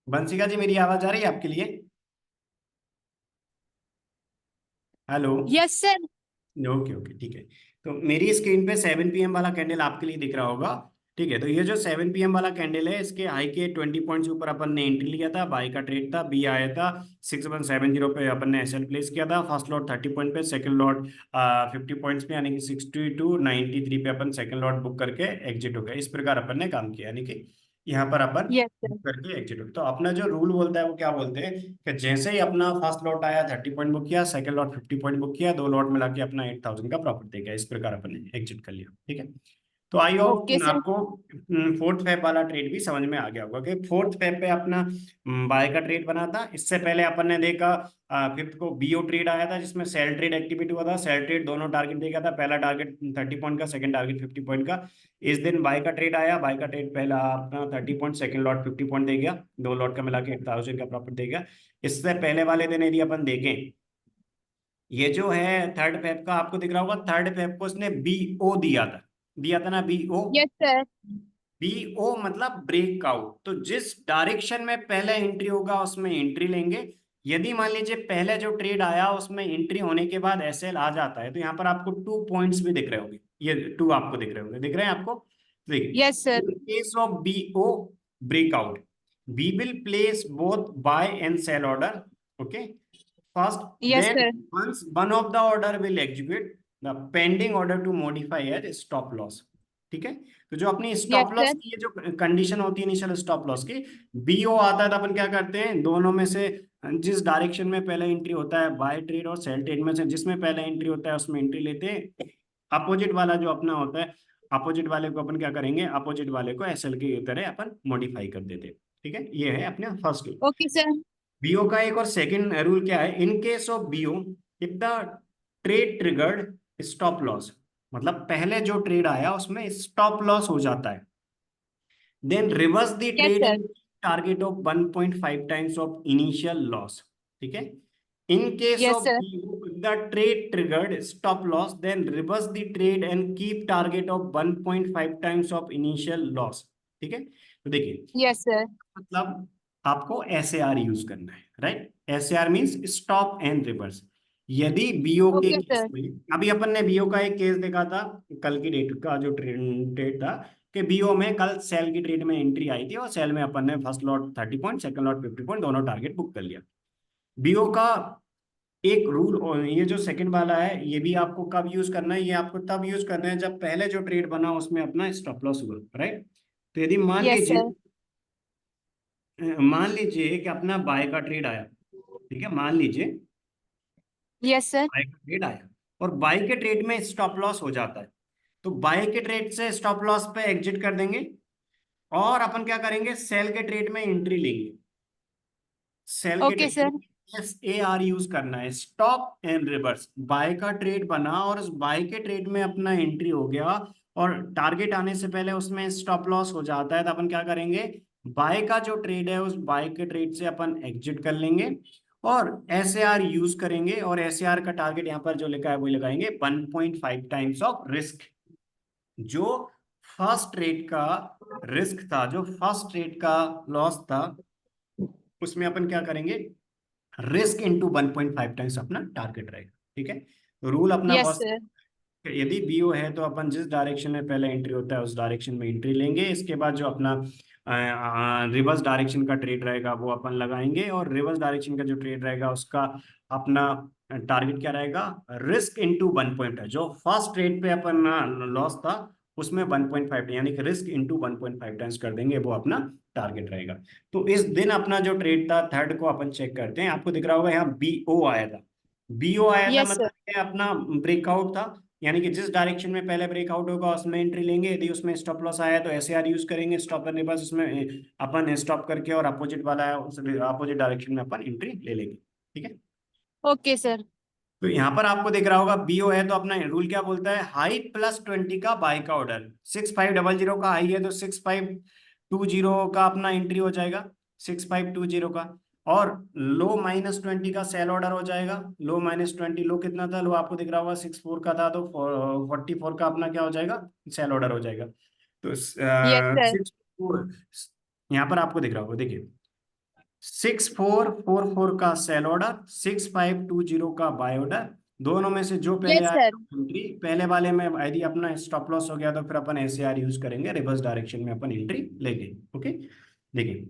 बंसिका जी मेरी आवाज आ रही है आपके लिए? Hello. Yes sir. Okay okay ठीक है। तो मेरी स्क्रीन पे 7 PM वाला कैंडल आपके लिए दिख रहा होगा। ठीक है, तो ये जो 7 PM वाला कैंडल है, इसके हाई के 20 पॉइंट्स ऊपर अपन ने एंट्री लिया था, बाई का ट्रेड था, बी आया था 6170 पे, अपन ने एसएल प्लेस किया था। फर्स्ट लॉट 30 पॉइंट पे, सेकंड लॉट 50 पॉइंट्स पे, यानी कि 6293 पे अपन सेकंड लॉट बुक करके एग्जिट हो गए। इस प्रकार अपन ने काम किया, यानी कि यहाँ पर अपन यस सर। बुक करके एग्जिट हो गए। तो अपना जो रूल बोलता है वो क्या बोलते हैं कि जैसे ही अपना फर्स्ट लॉट आया 30 पॉइंट बुक किया, सेकंड लॉट 50 पॉइंट बुक किया, दो लॉट मिला के अपना 8000 का प्रॉफिट दे गया। इस प्रकार अपन ने एग्जिट कर लिया। ठीक है, तो आई होप ओके सर। आपको फोर्थ फेब वाला ट्रेड भी समझ में आ गया होगा कि फोर्थ फेब पे अपना बाय का ट्रेड बना था। इससे पहले अपन ने देखा फिफ्थ को बीओ ट्रेड आया था, जिसमें सेल ट्रेड एक्टिविटी हुआ था। सेल ट्रेड दोनों टारगेट दे गया था, पहला टारगेट 30 पॉइंट का, सेकंड टारगेट 50 पॉइंट का। इस दिन बाय का ट्रेड आया, बाय का ट्रेड पहला अपना 30 पॉइंट, सेकंड लॉट 50 पॉइंट दे गया, दो लॉट का मिला के 8000 का प्रॉफिट दे गया। इससे पहले वाले दिन यदि अपन देखें, ये जो है थर्ड फेब का, आपको दिख रहा होगा, थर्ड फेब को उसने बीओ दिया था ना, बीओ। Yes sir. बीओ मतलब ब्रेकआउट। तो जिस डायरेक्शन में पहले एंट्री होगा उसमें एंट्री लेंगे। यदि मान लीजिए पहले जो ट्रेड आया उसमें एंट्री होने के बाद एसएल आ जाता है, तो यहाँ पर आपको 2 पॉइंट्स भी दिख रहे होंगे, ये 2 आपको दिख रहे होंगे, दिख रहे हैं आपको? यस देखिए, sir. In case of BO breakout, we will place both buy and sell order. Okay, first, yes then sir. once one of the order will execute, the pending order to modify as stop loss। ठीक है, तो जो अपनी yes stop loss sir. की ये जो condition होती है इनिशियल स्टॉप लॉस की, बीओ आता है तो अपन क्या करते हैं, दोनों में से जिस डायरेक्शन में पहले एंट्री होता है, बाय ट्रेड और सेल ट्रेड में से जिसमें पहले एंट्री होता है उसमें एंट्री लेते हैं। अपोजिट वाला जो अपना होता है, अपोजिट वाले को अपन क्या करेंगे, अपोजिट वाले को एसएल की तरह अपन मॉडिफाई कर देते हैं। ठीक है, ये है अपने फर्स्ट। Okay sir. बीओ का एक और सेकंड रूल क्या है, in case of BO, if the trade triggered stop loss, मतलब पहले जो ट्रेड आया उसमें स्टॉप लॉस हो जाता है, then reverse the yes trade sir. And target of 1.5 times of initial loss. ठीक है, in case yes of sir. BO, the trade triggered stop loss, then reverse the trade and keep target of 1.5 times of initial loss. ठीक है, तो देखिए, yes sir. मतलब आपको S A R use करना है, right? S A R means stop and reverse. यदि BO के ओके केस सर। में, अभी अपन ने बीओ का एक केस देखा था, कल की डेट का जो ट्रेड था, कि बीओ में कल सेल की ट्रेड में एंट्री आई थी और सेल में अपन ने first lot 30 point, second lot 50 point, दोनों टारगेट बुक कर लिया। बीओ का एक रूल, और ये जो सेकंड वाला है, ये भी आपको कब यूज करना है, ये आपको तब यूज करना है जब पहले जो ट्रेड बना उसमें अपना स्टॉप लॉस हुआ, राइट? तो यदि यस सर। मान लीजिए कि अपना बाय का ट्रेड आया, ठीक है, मान लीजिए यस सर। बाय का ट्रेड आया और बाय के ट्रेड में स्टॉप लॉस हो जाता है, तो बाय के ट्रेड से स्टॉप लॉस पे एग्जिट कर देंगे और अपन क्या करेंगे, सेल के ट्रेड में एंट्री लेंगे। सेल के okay sir. Trade, S A R use करना है, स्टॉप एंड रिवर्स। बाय का ट्रेड बना और उस बाय के ट्रेड में अपना एंट्री हो गया और टारगेट आने से पहले उसमें स्टॉप लॉस हो जाता है, तो अपन क्या करेंगे, बाय का जो ट्रेड है उस बाय के ट्रेड से अपन एग्जिट कर लेंगे और एस ए आर यूज करेंगे। और एस ए आर का टारगेट यहाँ पर जो लिखा है वो लगाएंगे 1.5 टाइम्स ऑफ रिस्क। जो फर्स्ट ट्रेड का रिस्क था, जो फर्स्ट ट्रेड का लॉस था, उसमें अपन क्या करेंगे, रिस्क इंटू 1.5 टाइम्स अपना टारगेट रहेगा। ठीक है, रूल अपना यस फर्स्ट, सर। यदि बीओ है तो अपन जिस डायरेक्शन में पहले एंट्री होता है उस डायरेक्शन में एंट्री लेंगे। इसके बाद जो अपना रिवर्स डायरेक्शन का ट्रेड रहेगा वो अपन लगाएंगे, और रिवर्स डायरेक्शन का जो ट्रेड रहेगा उसका अपना टारगेट क्या रहेगा, रिस्क इनटू 1 पॉइंट है। जो फर्स्ट ट्रेड पे अपन लॉस था उसमें 1.5, यानी कि रिस्क इनटू 1.5 टाइम्स कर देंगे, वो अपना टारगेट रहेगा। तो इस दिन अपना जो ट्रेड था थर्ड को अपन चेक करते हैं। आपको दिख रहा होगा यहाँ बीओ आया था, बीओ आया था यस सर। मतलब ये अपना ब्रेकआउट था, यानी कि जिस डायरेक्शन में पहले ब्रेकआउट होगा उसमें एंट्री लेंगे। यदि उसमें स्टॉप लॉस आया तो एसएआर यूज करेंगे, स्टॉप करने के बाद उसमें अपन स्टॉप करके और अपोजिट वाला है उस अपोजिट डायरेक्शन में अपन एंट्री ले लेंगे। ठीक है, ओके सर। तो यहाँ पर आपको दिख रहा होगा बीओ है तो अपना रूल क्या बोलता है, हाई +20 का बाय का ऑर्डर, 6500 का हाई है तो 6520 का अपना एंट्री हो जाएगा, 6520 का। और लो -20 का सेल ऑर्डर हो जाएगा। लो -20, लो कितना था, लो आपको दिख रहा होगा 64 का था, तो 44 का अपना क्या हो जाएगा, सेल ऑर्डर हो जाएगा। तो Yes, sir. 64 यहाँ पर आपको दिख रहा होगा, देखिए 6444 का सेल ऑर्डर, 6520 का बाय ऑर्डर, दोनों में से जो पहले Yes, आया sir. एंट्री, पहले वाले में यदि अपना स्टॉप लॉस हो गया तो फिर अपन एसएआर यूज करेंगे, रिवर्स डायरेक्शन में अपन एंट्री लेंगे। ओके, देखिए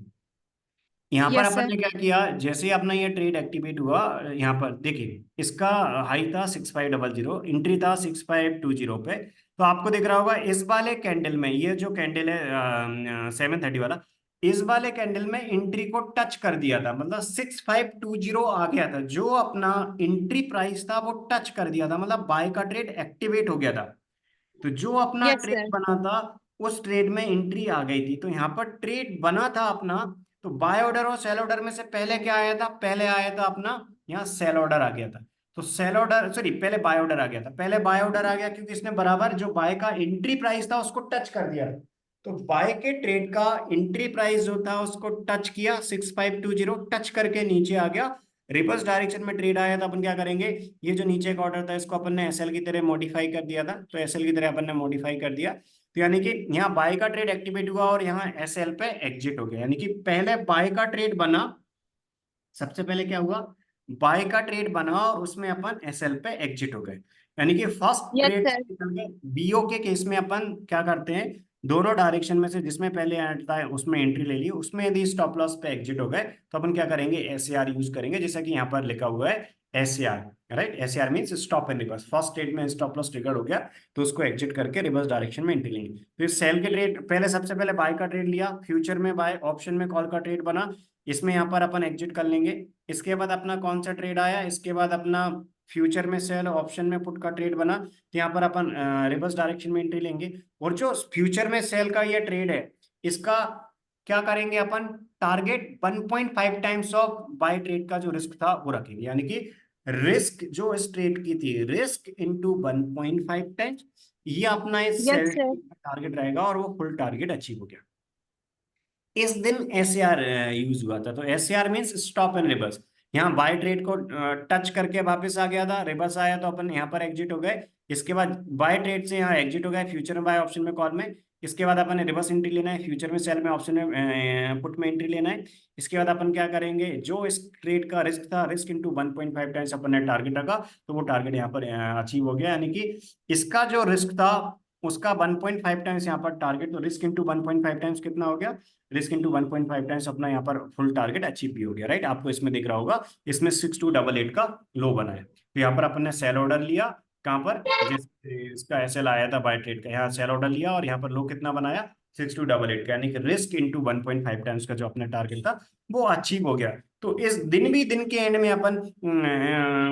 यहाँ पर Yes, अपन sir. ने क्या किया, जैसे ही अपना ये ट्रेड एक्टिवेट हुआ, यहाँ पर देखिए इसका हाई था 6500, एंट्री था 6520 पे। तो आपको दिख रहा होगा इस वाले कैंडल में, ये जो कैंडल है 730 वाला, इस वाले कैंडल में एंट्री को टच कर दिया था, मतलब 6520 आ गया था, जो अपना एंट्री प्राइस था वो टच कर दिया था, मतलब बाय का ट्रेड एक्टिवेट हो गया था। तो जो अपना Yes, ट्रेड sir. बना था उस ट्रेड में एंट्री आ गई थी, तो यहाँ पर ट्रेड बना था अपना। तो बाय ऑर्डर और सेल ऑर्डर में से पहले क्या आया था, पहले आया था अपना यहाँ सेल ऑर्डर आ गया था। तो सेल ऑर्डर, सॉरी, पहले बाय ऑर्डर आ गया था, पहले बाय ऑर्डर आ गया क्योंकि इसने बराबर जो बाय का एंट्री प्राइस था उसको टच कर दिया। तो बाय के ट्रेड का एंट्री प्राइस जो था उसको टच किया, 6520 टच करके नीचे आ गया, रिवर्स डायरेक्शन में ट्रेड आया था। अपन क्या करेंगे, ये जो नीचे का ऑर्डर था इसको अपन ने एसएल की तरह मॉडिफाई कर दिया था, तो एसएल की तरह अपन ने मॉडिफाई कर दिया। तो यानी कि यहाँ बाय का ट्रेड एक्टिवेट हुआ और यहाँ एसएल पे एग्जिट हो गया, यानी कि पहले बाय का ट्रेड बना, सबसे पहले क्या हुआ, बाय का ट्रेड बना और उसमें अपन एसएल पे एग्जिट हो गए। यानी कि फर्स्ट Yes, ट्रेड sir. से निकल गए। बीओ के केस में अपन क्या करते हैं, दोनों डायरेक्शन में से जिसमें पहले आता है उसमें एंट्री ले ली, उसमें यदि स्टॉप लॉस पे एग्जिट हो गए तो अपन क्या करेंगे, एसएआर यूज करेंगे, जैसा कि यहाँ पर लिखा हुआ है SAR, right. SAR means stop and reverse, first trade में स्टॉप लॉस ट्रिगर हो गया तो उसको एग्जिट करके रिवर्स डायरेक्शन में एंट्री लेंगे। तो इस सेल के ट्रेड पहले, सबसे पहले बाय का ट्रेड लिया, फ्यूचर में बाय, ऑप्शन में कॉल का ट्रेड बना, इसमें यहाँ पर अपन एग्जिट कर लेंगे। इसके बाद अपना कौन सा ट्रेड आया, इसके बाद अपना फ्यूचर में सेल, ऑप्शन में पुट का ट्रेड बना, तो यहाँ पर अपन रिवर्स डायरेक्शन में एंट्री लेंगे। और जो फ्यूचर में सेल का ये ट्रेड है, इसका क्या करेंगे अपन, target 1.5 times of buy trade का जो रिस्क था वो रखेंगे, यानी कि रिस्क जो इस ट्रेड की थी, रिस्क इनटू 1.5 टाइम्स, ये अपना इस Yes, सेल sir. का टारगेट रहेगा और वो फुल टारगेट अचीव हो गया। इस दिन एसएआर यूज हुआ था, तो SAR means stop and reverse. यहाँ बाय ट्रेड को टच करके वापस आ गया था, रिवर्स आया तो अपन यहाँ पर एग्जिट हो गए। इसके बाद बाय ट्रेड से यहाँ एग्जिट हो गए, फ्यूचर में बाय, ऑप्शन में कॉल में। इसके बाद अपन ने रिवर्स एंट्री लेना है, फ्यूचर में सेल में, ऑप्शन में पुट में एंट्री लेना है। इसके बाद अपन क्या करेंगे, जो इस ट्रेड का रिस्क था, रिस्क इंटू 1.5 टाइम्स अपन ने टारगेट रखा, तो वो टारगेट यहाँ पर अचीव हो गया, यानी कि इसका जो रिस्क था उसका 1.5 टाइम्स यहाँ पर टारगेट, तो रिस्क इंटू 1.5 टाइम्स कितना हो गया, रिस्क इंटू 1.5 टाइम्स अपना यहाँ पर फुल टारगेट अचीव भी हो गया, राइट। आपको इसमें दिख रहा होगा, इसमें 6288 का लो बना है। तो यहाँ पर अपन ने सेल ऑर्डर लिया, कहाँ पर, जैसे इसका एसएल आया था बाय ट्रेड का, यहाँ सेल ऑर्डर लिया और यहाँ पर लो कितना बनाया, 6288 का, यानी कि रिस्क इंटू 1.5 टाइम्स का जो अपना टारगेट था वो अचीव हो गया। तो इस दिन भी, दिन के एंड में अपन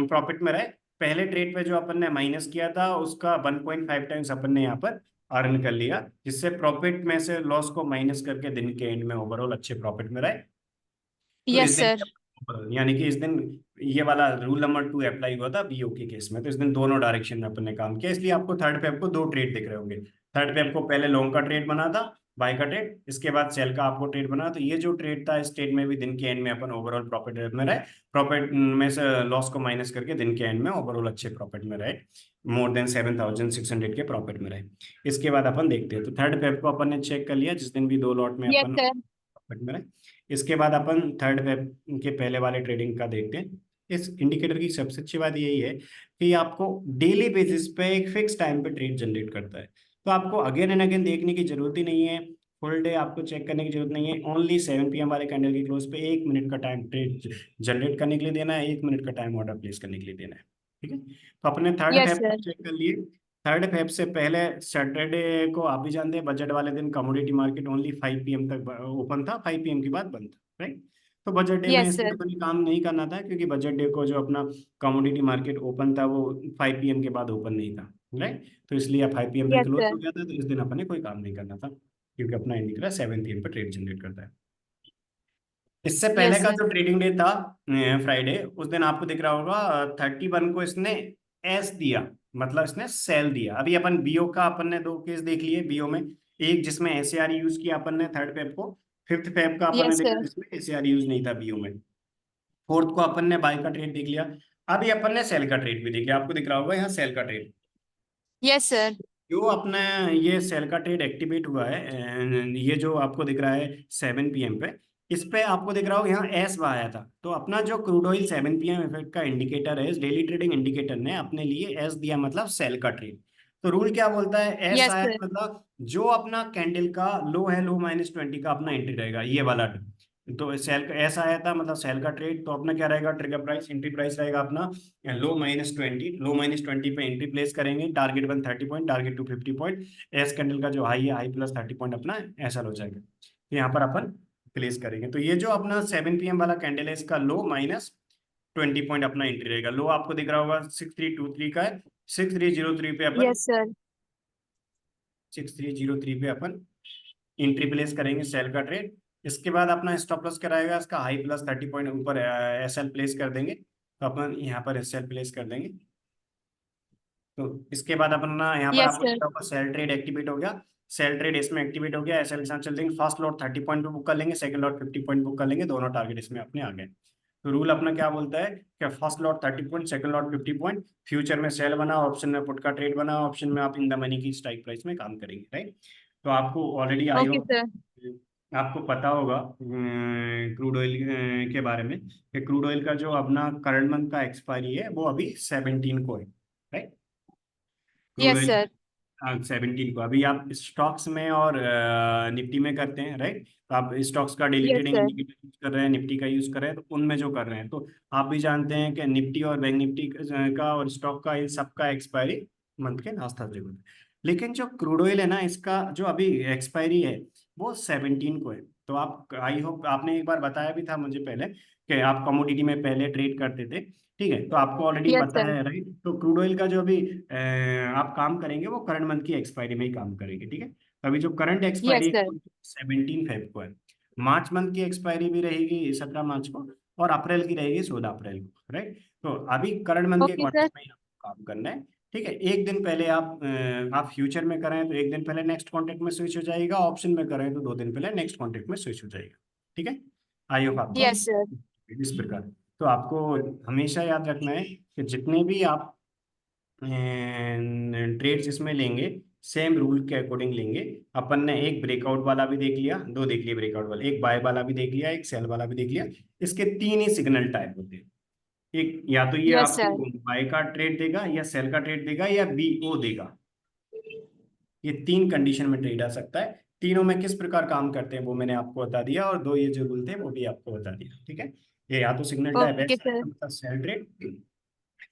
प्रॉफिट में रहे। पहले ट्रेड पे जो अपन ने माइनस किया था उसका 1.5 टाइम्स अपन ने यहाँ पर अर्न कर लिया, जिससे प्रॉफिट में से लॉस को माइनस करके दिन के एंड में ओवरऑल अच्छे प्रॉफिट में रहे। तो इस Yes, दिन sir. यानी कि इस दिन ये वाला रूल नंबर 2 अप्लाई हुआ था बीओ के केस में, तो इस दिन दोनों डायरेक्शन में अपन ने काम किया, इसलिए आपको थर्ड पे आपको दो ट्रेड दिख रहे होंगे। थर्ड पे आपको पहले लॉन्ग का ट्रेड बना था, बाय का ट्रेड, इसके बाद सेल का आपको ट्रेड बना, तो ये जो ट्रेड था इस ट्रेड में भी दिन के एंड में अपन ओवरऑल प्रॉफिट में रहे, प्रॉफिट में से लॉस को माइनस करके दिन के एंड में ओवरऑल अच्छे प्रॉफिट में रहे, मोर देन 7600 के प्रॉफिट में रहे। इसके बाद अपन देखते हैं, तो थर्ड पे को अपन ने चेक कर लिया, जिस दिन भी दो लॉट में Yes, अपन sir. प्रॉफिट में रहे। इसके बाद अपन थर्ड वेब के पहले वाले ट्रेडिंग का देखते हैं। इस इंडिकेटर की सबसे अच्छी बात यही है कि आपको डेली बेसिस पे एक फिक्स टाइम पे ट्रेड जनरेट करता है, तो आपको अगेन एंड अगेन देखने की जरूरत ही नहीं है, फुल डे आपको चेक करने की जरूरत नहीं है। ओनली 7 PM वाले कैंडल की क्लोज पे 1 मिनट का टाइम ट्रेड जनरेट करने के लिए देना है, 1 मिनट का टाइम ऑर्डर प्लेस करने के लिए देना है, ठीक है। तो अपने third Yes, Feb sir. Check कर लिए। थर्ड फेब से पहले सैटरडे को आप भी जानते हैं, बजट वाले दिन कमोडिटी मार्केट ओनली 5 PM तक ओपन था, 5 PM के बाद बंद था, राइट। तो बजट डे में Yes, इसमें sir. कोई काम नहीं करना था, क्योंकि बजट डे को जो अपना कमोडिटी मार्केट ओपन था वो 5 PM के बाद ओपन नहीं था, राइट। तो इसलिए 5 PM पे Yes, क्लोज sir. हो गया था, तो इस दिन अपन ने कोई काम नहीं करना था, क्योंकि अपना इंडिकेटर 7 PM पे ट्रेड जनरेट करता है। इससे पहले Yes, का sir. जो ट्रेडिंग डे था, फ्राइडे, उस दिन आपको दिख रहा होगा 31 को इसने एस दिया, मतलब इसने सेल दिया। अभी अपन बीओ का अपन ने दो केस देख लिए बीओ में, एक जिसमें एसएआर यूज किया अपन ने थर्ड फेब को, फिफ्थ फेब का अपन ने Yes, देखा sir. जिसमें एसएआर यूज नहीं था बीओ में। फोर्थ को अपन ने बाय का ट्रेड देख लिया। अभी अपन ने सेल का ट्रेड भी देख लिया, आपको दिख रहा होगा यहाँ सेल का ट्रेड। Yes sir. जो अपना ये सेल का ट्रेड एक्टिवेट हुआ है, ये जो आपको दिख रहा है 7 PM पे, इस पे आपको दिख रहा होगा यहाँ एस आया था। तो अपना जो क्रूड ऑयल 7 PM इफेक्ट का इंडिकेटर है, इस डेली ट्रेडिंग इंडिकेटर ने अपने लिए एस दिया, मतलब सेल का ट्रेड। तो रूल क्या बोलता है, एस यस आया सर। मतलब जो अपना कैंडल का लो है, लो -20 का अपना एंट्री रहेगा, ये वाला। तो सेल का ऐसा आया था मतलब सेल का ट्रेड, तो अपना क्या रहेगा, ट्रिगर प्राइस एंट्री प्राइस रहेगा अपना लो -20, लो -20 पे एंट्री प्लेस करेंगे, target 130 point, target 250 point, S candle का जो हाई है, हाई प्लस 30 पॉइंट अपना ऐसा हो जाएगा। तो यहाँ पर अपन प्लेस करेंगे। तो ये जो अपना 7 PM वाला कैंडल है, इसका लो -20 पॉइंट अपना एंट्री रहेगा। लो आपको दिख रहा होगा 6323 का है, 6303 पे अपन यस सर। 6303 पे अपन एंट्री प्लेस करेंगे सेल का ट्रेड। इसके बाद अपना स्टॉप लॉस कराएगा, इसका हाई प्लस 30 पॉइंट ऊपर एस एल प्लेस कर देंगे। तो अपन यहाँ पर एस एल प्लेस कर देंगे। तो इसके बाद अपन ना यहाँ पर यस आपको सर। दिख रहा होगा सेल ट्रेड एक्टिवेट हो गया। सेल ट्रेड इसमें एक्टिवेट हो गया, एस एल के साथ चल देंगे। फर्स्ट लॉट 30 पॉइंट पे बुक कर लेंगे, सेकंड लॉट 50 पॉइंट बुक कर लेंगे, दोनों टारगेट इसमें अपने आ गए। तो रूल अपना क्या बोलता है कि first lot 30 point, second lot 50 point, future में सेल बना, ऑप्शन में पुट का ट्रेड बना, ऑप्शन में आप इन द मनी की स्ट्राइक प्राइस में काम करेंगे, राइट। तो आपको already I okay hope sir. आपको पता होगा क्रूड ऑयल के बारे में, कि क्रूड ऑयल का जो अपना करंट मंथ का एक्सपायरी है वो अभी 17 को है, right. Crude yes oil sir. 17 को। अभी आप स्टॉक्स में और निफ्टी में करते हैं, राइट। तो आप स्टॉक्स का daily yes trading sir. Indicator use कर रहे हैं, निफ्टी का यूज कर रहे हैं, तो उनमें जो कर रहे हैं, तो आप भी जानते हैं कि निफ्टी और बैंक निफ्टी का और स्टॉक का, इन सबका एक्सपायरी मंथ के लास्ट थर्सडे को है। लेकिन जो क्रूड ऑयल है ना, इसका जो अभी एक्सपायरी है वो 17 को है। तो आप, आई होप आपने एक बार बताया भी था मुझे पहले कि आप कमोडिटी में पहले ट्रेड करते थे, ठीक है। तो आपको ऑलरेडी यस पता सर। है, राइट। तो क्रूड ऑयल का जो अभी आप काम करेंगे वो करंट मंथ की एक्सपायरी में ही काम करेंगे, ठीक है। तो अभी जो करंट एक्सपायरी यस है सर। वो 17 फेब को है। मार्च मंथ की एक्सपायरी भी रहेगी 17 मार्च को, और अप्रैल की रहेगी 16 अप्रैल को, राइट। तो अभी करंट मंथ के ओके सर। क्वार्टर में ही आपको काम करना है, ठीक है। एक दिन पहले आप फ्यूचर में करें तो एक दिन पहले नेक्स्ट कॉन्ट्रैक्ट में स्विच हो जाएगा, ऑप्शन में करें तो 2 दिन पहले नेक्स्ट कॉन्ट्रैक्ट में स्विच हो जाएगा, ठीक है। आई होप आपको यस सर। इस प्रकार। तो आपको हमेशा याद रखना है कि जितने भी आप ट्रेड्स इसमें लेंगे, सेम रूल के अकॉर्डिंग लेंगे। अपन ने एक ब्रेकआउट वाला भी देख लिया, दो देख लिए ब्रेकआउट वाला, एक बाय वाला भी देख लिया, एक सेल वाला भी देख लिया। इसके 3 ही सिग्नल टाइप होते हैं। एक, या तो ये यस आपको सर। बाय का ट्रेड देगा, या सेल का ट्रेड देगा, या बीओ देगा। ये 3 कंडीशन में ट्रेड आ सकता है। तीनों में किस प्रकार काम करते हैं वो मैंने आपको बता दिया, और दो ये जो रूल थे वो भी आपको बता दिया, ठीक है। ये या तो सिग्नल टाइप ओके ऐसा है सर। मतलब सेल ट्रेड,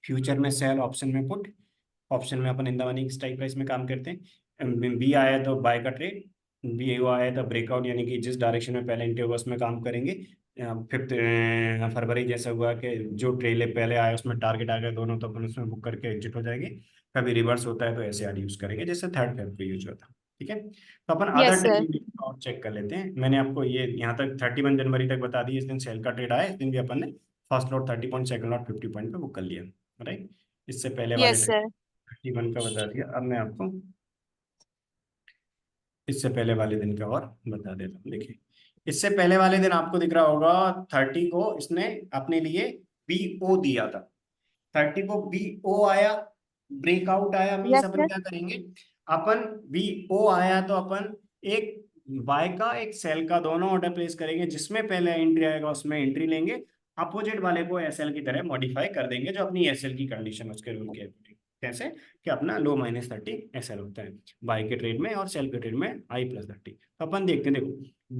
फ्यूचर में सेल, ऑप्शन में पुट। ऑप्शन में अपन इन द मनी की स्ट्राइक प्राइस में काम करते हैं। बी आया तो बाय का ट्रेड, बी ओ आया तो ब्रेकआउट, यानी कि जिस डायरेक्शन में पहले एंट्री होगा उसमें काम करेंगे। 5 फरवरी जैसा हुआ कि जो ट्रेल पहले आया उसमें टारगेट आ गया दोनों, तो अपन उसमें बुक करके एग्जिट हो जाएंगे। कभी रिवर्स होता है तो ऐसे आर यूज करेंगे जैसे 3 फेब को यूज होता है, ठीक है। तो अपन यस अदर सर। ट्रेडिंग और चेक कर लेते हैं। मैंने आपको ये यहाँ तक 31 जनवरी तक बता दी, इस दिन सेल का ट्रेड आया, इस दिन भी अपन ने first lot 30 point, second lot 50 point पे बुक कर लिया, राइट। इससे पहले वाले यस सर। 31 का बता दिया। अब मैं आपको इससे पहले वाले दिन का और बता देता हूँ। देखिए, इससे पहले वाले दिन आपको दिख रहा होगा 30 को इसने अपने लिए बीओ दिया था। 30 को बीओ आया, ब्रेकआउट आया, मीन्स यस अपन सर। क्या करेंगे, अपन बीओ आया तो अपन एक बाय का एक सेल का दोनों ऑर्डर प्लेस करेंगे, जिसमें पहले एंट्री आएगा उसमें एंट्री लेंगे, अपोजिट वाले को एसएल की तरह मॉडिफाई कर देंगे, जो अपनी एसएल की कंडीशन उसके रूल के according। कैसे कि अपना लो -30 एसएल होता है बाय के ट्रेड में, और सेल के ट्रेड में I+30। तो अपन देखते हैं, देखो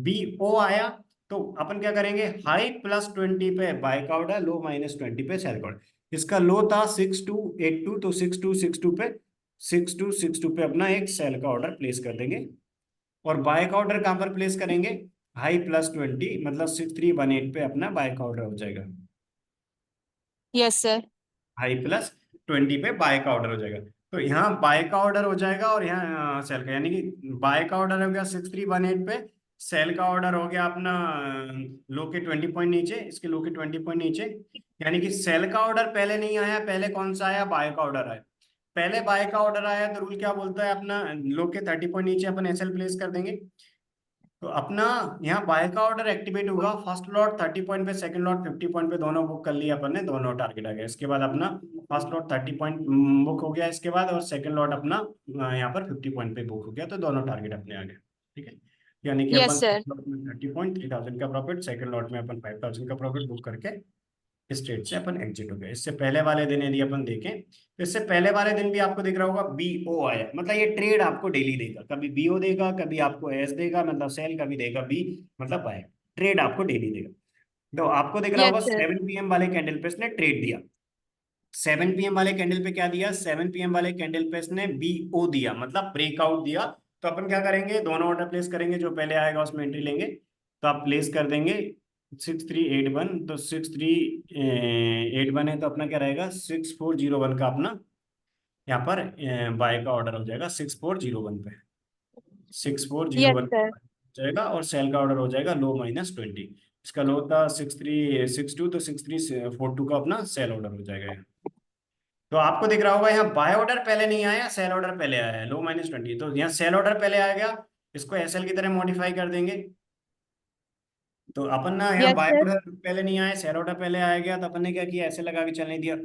बीओ आया तो अपन क्या करेंगे, हाई +20 पे बाय का ऑर्डर, लो -20 पे सेल का ऑर्डर। इसका लो था 6282, तो 6262 पे अपना एक सेल का ऑर्डर प्लेस कर देंगे। और बाय का ऑर्डर कहां पर प्लेस करेंगे, हाई +20 मतलब 6318 पे अपना बाय का ऑर्डर हो जाएगा। Yes sir. हाई +20 पे बाय का ऑर्डर हो जाएगा। तो यहाँ बाय का ऑर्डर हो जाएगा और यहाँ सेल का, यानी कि बाय का ऑर्डर हो गया 6318 पे, सेल का ऑर्डर हो गया अपना लो के 20 पॉइंट नीचे, इसके लो के 20 पॉइंट नीचे। यानी कि सेल का ऑर्डर पहले नहीं आया, पहले कौन सा आया, बाय का ऑर्डर आया। पहले बाय का ऑर्डर आया तो रूल क्या बोलता है, अपना लो के 30 पॉइंट नीचे अपन एसएल प्लेस कर देंगे। तो अपना यहाँ बाय का ऑर्डर एक्टिवेट होगा, फर्स्ट लॉट 30 पॉइंट पे, सेकंड लॉट 50 पॉइंट पे, दोनों बुक कर लिया अपन ने, दोनों टारगेट आ गया। इसके बाद अपना फर्स्ट लॉट 30 पॉइंट बुक हो गया इसके बाद, और सेकंड लॉट अपना यहाँ पर 50 पॉइंट पे बुक हो गया, तो दोनों टारगेट अपने आ गए। ठीक है, यानी कि अपन यस सर। फर्स्ट लॉट में 30 पॉइंट 3000 का प्रॉफिट, सेकंड लॉट में अपन 5000 का प्रॉफिट बुक करके इस ट्रेड से अपन एग्जिट हो गए। इससे पहले वाले दिन यदि अपन देखें तो इससे पहले वाले दिन भी आपको दिख रहा होगा BO आया, मतलब ये ट्रेड आपको डेली देगा, कभी BO देगा, कभी आपको S देगा मतलब सेल, कभी देगा B मतलब बाय। ट्रेड आपको डेली देगा। तो आपको दिख रहा यस होगा सर। 7 PM वाले कैंडल पे इसने ट्रेड दिया। 7 PM वाले कैंडल पे क्या दिया, 7 PM वाले कैंडल पे इसने BO दिया, मतलब ब्रेकआउट दिया। तो अपन क्या करेंगे, दोनों ऑर्डर प्लेस करेंगे, जो पहले आएगा उसमें एंट्री लेंगे। तो आप प्लेस कर देंगे 6381, तो 6381 है, तो अपना क्या रहेगा 6401 का अपना यहाँ पर बाय का ऑर्डर हो जाएगा 6401 पे, six four zero yes one sir. जाएगा, और सेल का ऑर्डर हो जाएगा लो -20। इसका लो था 6362, तो 6342 का अपना सेल ऑर्डर हो जाएगा यहाँ। तो आपको दिख रहा होगा यहाँ बाय ऑर्डर पहले नहीं आया, सेल ऑर्डर पहले आया है, लो -20, तो यहाँ सेल ऑर्डर पहले आ गया, इसको SL की तरह मॉडिफाई कर देंगे। तो अपन ना यहाँ यस बाय सर। ऑर्डर पहले नहीं आया, सेल ऑर्डर पहले आया गया, तो अपन ने क्या किया, ऐसे लगा के चलने दिया।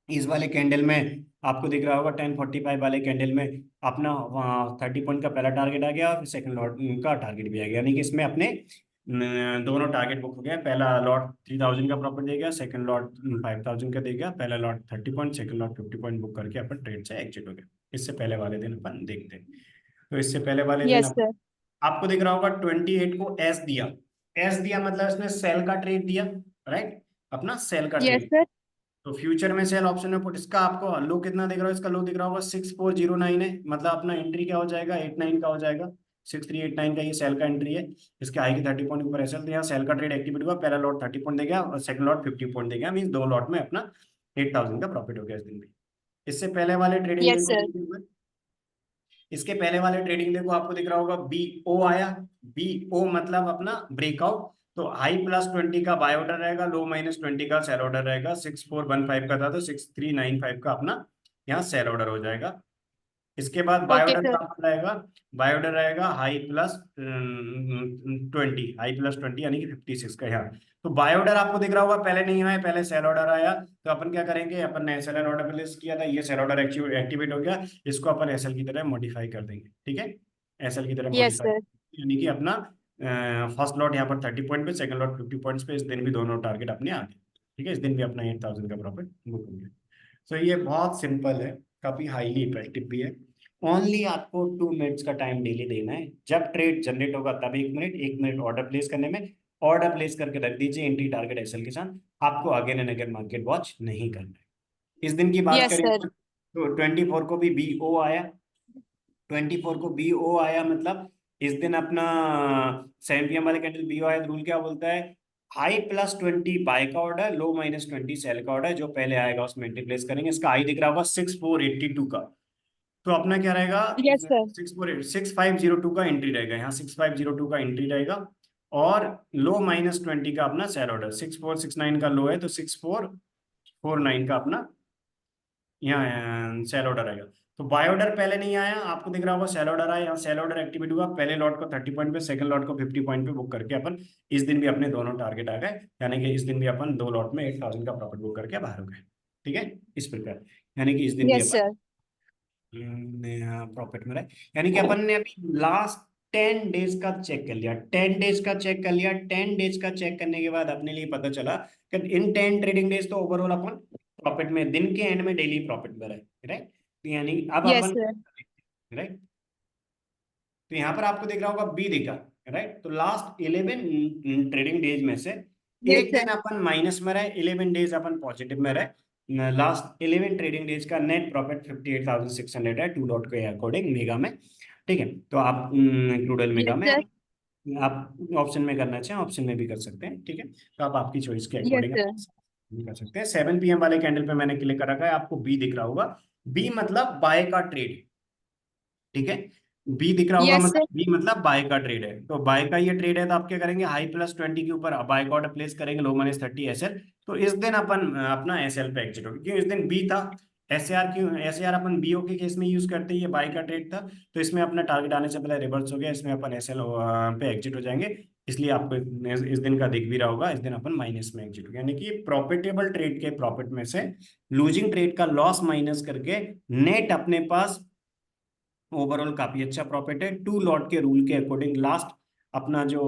इस वाले कैंडल में आपको दिख रहा होगा 1045 वाले कैंडल में अपना 30 पॉइंट का पहला टारगेट आ गया, और फिर सेकंड लॉट का टारगेट भी आ गया, यानी कि इसमें अपने दोनों टारगेट बुक हो गए। पहला लॉट 3000 का प्रॉफिट देगा, सेकंड लॉट 5000 का देगा, पहला lot 30 point, second lot 50 point book करके अपन ट्रेड से एग्जिट हो गए। इससे पहले वाले दिन अपन देखते हैं। तो इससे पहले वाले दिन यस सर। आपको दिख रहा होगा 28 को S दिया। S दिया मतलब इसने सेल का ट्रेड दिया, राइट, अपना सेल का यस ट्रेड। सर। तो फ्यूचर में सेल, ऑप्शन में पुट, इसका आपको लो कितना दिख रहा है, इसका लो दिख रहा होगा 6409 है, मतलब अपना एंट्री क्या हो जाएगा 89 का हो जाएगा। 6389 का ये सेल का एंट्री है। इसके हाई की 30 पॉइंट ऊपर एसएल, तो यहाँ सेल का ट्रेड एक्टिवेट हुआ, पहला लॉट 30 पॉइंट देगा और सेकंड लॉट 50 पॉइंट देगा, मीन दो लॉट में अपना 8000 का प्रॉफिट हो गया इस दिन भी। इससे पहले वाले ट्रेडिंग यस देखो, सर। इसके पहले वाले ट्रेडिंग देखो, आपको दिख रहा होगा BO आया। BO मतलब अपना ब्रेकआउट। तो हाई +20 का बाय ऑर्डर रहेगा, लो -20 का सेल ऑर्डर रहेगा। 6415 का था, तो 6395 का अपना यहाँ सेल ऑर्डर हो जाएगा। इसके बाद बाय ओके ऑर्डर सर। कहाँ पर रहेगा, बाय ऑर्डर रहेगा हाई +20 यानी कि 56 का यहाँ। तो बाय ऑर्डर आपको दिख रहा होगा पहले नहीं आया, पहले सेल ऑर्डर आया। तो अपन क्या करेंगे, अपन ने SL ऑर्डर प्लेस किया था, ये सेल ऑर्डर एक्टिवेट हो गया, इसको अपन SL की तरह मॉडिफाई कर देंगे। ठीक है, SL की तरह यस मॉडिफाई, सर। यानी कि अपना फर्स्ट लॉट यहाँ पर 30 पॉइंट पे, सेकंड लॉट 50 पॉइंट्स पे, इस दिन भी दोनों टारगेट अपने आ गए। ठीक है, इस दिन भी अपना 8000 का प्रॉफिट बुक हो गया। सो ये बहुत सिंपल है, काफी हाईली इफेक्टिव भी है। ओनली आपको 2 मिनट्स का टाइम डेली देना है, जब ट्रेड जनरेट होगा तब 1 मिनट, 1 मिनट ऑर्डर प्लेस करने में। ऑर्डर प्लेस करके रख दीजिए एंट्री टारगेट SL के साथ, आपको again and again market watch नहीं करना है। इस दिन की बात यस करें सर। तो 24 को भी BO आया। 24 को BO आया, मतलब इस दिन अपना 7 PM वाले कैंडल BO आया, रूल क्या बोलता है, हाई +20 बाय का ऑर्डर, लो -20 सेल का ऑर्डर, जो पहले आएगा उसमें एंट्री प्लेस करेंगे। इसका हाई दिख रहा होगा 6482 का, तो अपना क्या रहेगा, यस सर। 6502 का एंट्री रहेगा, यहाँ 6502 का एंट्री रहेगा। और लो -20 का अपना सेल ऑर्डर, 6469 का लो है, तो 6449 का अपना यहाँ सेल ऑर्डर आएगा। तो बाय ऑर्डर पहले नहीं आया, आपको दिख रहा होगा सेल ऑर्डर आया, यहाँ सेल ऑर्डर एक्टिवेट हुआ, पहले लॉट को 30 पॉइंट पे, सेकंड लॉट को 50 पॉइंट पे बुक करके अपन इस दिन भी अपने दोनों टारगेट आ गए, यानी कि इस दिन भी अपन दो लॉट में 8000 का प्रॉफिट बुक करके बाहर हो गए। ठीक है, इस प्रकार, यानी कि इस दिन भी यस अपन सर। प्रॉफिट में रहे। यानी कि अपन ने अभी लास्ट 10 डेज का चेक कर लिया, 10 डेज का चेक कर लिया। 10 डेज का चेक करने के बाद अपने लिए पता चला कि इन 10 ट्रेडिंग डेज तो ओवरऑल अपन प्रॉफिट में, दिन के एंड में डेली प्रॉफिट में रहे, राइट। तो यानी अब यस अपन, सर। राइट, तो यहाँ पर आपको दिख रहा होगा B दिखा, राइट। तो लास्ट 11 ट्रेडिंग डेज में से यस एक सर। दिन अपन माइनस में रहे, 11 डेज अपन पॉजिटिव में रहे। लास्ट 11 ट्रेडिंग डेज का नेट प्रॉफिट 58,600 है, 2 डॉट के अकॉर्डिंग मेगा में। ठीक है, तो आप क्रूडल मेगा यस में सर। आप ऑप्शन में करना चाहें ऑप्शन में भी कर सकते हैं। ठीक है, तो आप आपकी चॉइस के यस अकॉर्डिंग सर। कर सकते हैं। 7 PM वाले कैंडल पे मैंने क्लिक कर रखा है, आपको B दिख रहा होगा। B मतलब बाय का ट्रेड। ठीक है, बी दिख रहा होगा, यस मतलब सर। बी मतलब बाय का ट्रेड है। तो बाय का ये ट्रेड है, तो आप क्या करेंगे, हाई +20 के ऊपर बाय का ऑर्डर प्लेस करेंगे, लो -30 SL। तो इस दिन अपन अपना SL पे एग्जिट होगा, क्योंकि इस दिन बी था, SAR क्यों, SAR अपन BO के केस में यूज करते हैं, ये बाय का ट्रेड था, तो इसमें अपना टारगेट आने से पहले रिवर्स हो गया, इसमें अपन SL पे एग्जिट हो जाएंगे, इसलिए आपको इस दिन का दिख भी रहा होगा, इस दिन अपन माइनस में एग्जिट हो गया, यानी कि प्रॉफिटेबल ट्रेड के प्रॉफिट में से लूजिंग ट्रेड का लॉस माइनस करके नेट अपने पास ओवरऑल काफी अच्छा प्रॉफिट है। टू लॉट के रूल के अकॉर्डिंग लास्ट अपना जो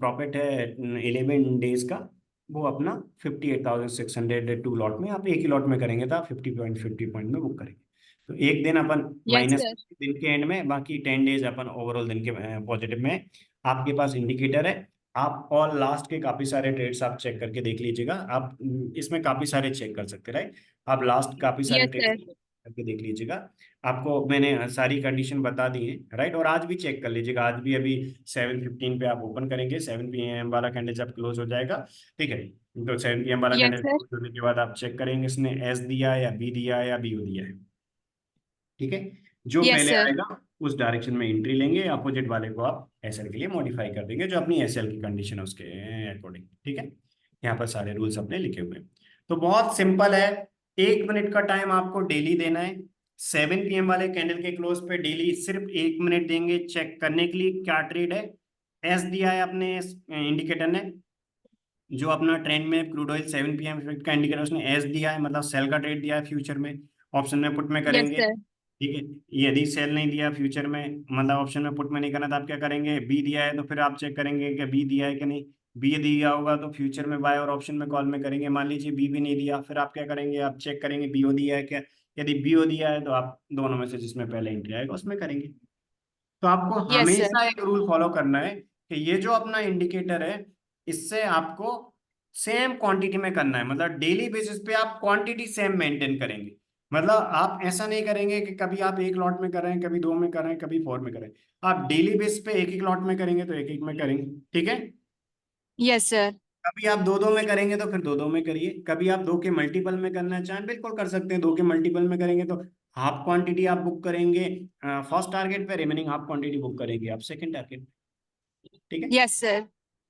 प्रॉफिट है 11 डेज का, वो अपना 58,600 टू लॉट में, आप एक ही लॉट में करेंगे तो आप 50.50 पॉइंट में बुक करेंगे, तो एक दिन अपन Yes, माइनस sir. दिन के एंड में, बाकी 10 डेज अपन ओवरऑल दिन के पॉजिटिव में। आपके पास इंडिकेटर है, आप और लास्ट के काफी सारे ट्रेड्स आप चेक करके देख लीजिएगा, आप इसमें काफी सारे चेक कर सकते हैं, राइट, आप लास्ट काफी सारे Yes, ट्रेड्स sir. करके देख लीजिएगा, आपको मैंने सारी कंडीशन बता दी है, राइट, और आज भी चेक कर लीजिएगा, आज भी अभी 7:15 पे आप ओपन करेंगे, 7 PM वाला कैंडल जब क्लोज हो जाएगा, ठीक है, तो 7 PM वाला Yes, कैंडल sir. क्लोज होने के बाद आप चेक करेंगे इसने एस दिया है या बी दिया है या BO दिया है, ठीक है, जो Yes, पहले sir. आएगा उस डायरेक्शन में एंट्री लेंगे, अपोजिट वाले को आप SL के लिए मॉडिफाई कर देंगे, जो अपनी SL की कंडीशन है उसके अकॉर्डिंग, ठीक है, यहाँ पर सारे रूल्स अपने लिखे हुए हैं, तो बहुत सिंपल है, 1 मिनट का टाइम आपको डेली देना है, 7 PM वाले कैंडल के क्लोज पे डेली सिर्फ 1 मिनट देंगे चेक करने के लिए क्या ट्रेड है, एस दिया है अपने इंडिकेटर ने, जो अपना ट्रेंड में क्रूड ऑयल 7 PM इफेक्ट का इंडिकेटर उसने एस दिया है, मतलब सेल का ट्रेड दिया है फ्यूचर में, ऑप्शन में पुट में Yes, करेंगे, sir. ठीक है, यदि सेल नहीं दिया फ्यूचर में, मतलब ऑप्शन में पुट में नहीं करना, तो आप क्या करेंगे, बी दिया है तो फिर आप चेक करेंगे कि बी दिया है कि नहीं, बी दिया होगा तो फ्यूचर में बाय और ऑप्शन में कॉल में करेंगे, मान लीजिए बी भी नहीं दिया, फिर आप क्या करेंगे, आप चेक करेंगे BO दिया है क्या, यदि BO दिया है तो आप दोनों में से जिसमें पहले एंट्री आएगा उसमें करेंगे, तो आपको Yes, sir. हमेशा एक रूल फॉलो करना है कि ये जो अपना इंडिकेटर है, इससे आपको सेम क्वांटिटी में करना है, मतलब डेली बेसिस पे आप क्वांटिटी सेम मेंटेन करेंगे, मतलब आप ऐसा नहीं करेंगे कि कभी आप एक लॉट में कर रहे हैं, कभी दो में कर रहे हैं, कभी फोर में कर रहे हैं, आप डेली बेसिस पे एक एक लॉट में करेंगे तो एक एक में करेंगे, ठीक है, Yes, sir. कभी आप दो दो में करेंगे तो फिर दो दो में करिए, कभी आप दो के मल्टीपल में करना चाहें बिल्कुल कर सकते हैं, दो के मल्टीपल में करेंगे तो हाफ क्वांटिटी आप बुक करेंगे फर्स्ट टारगेट पे, रिमेनिंग हाफ क्वांटिटी बुक करेंगे आप सेकंड टारगेट, ठीक है, Yes, sir.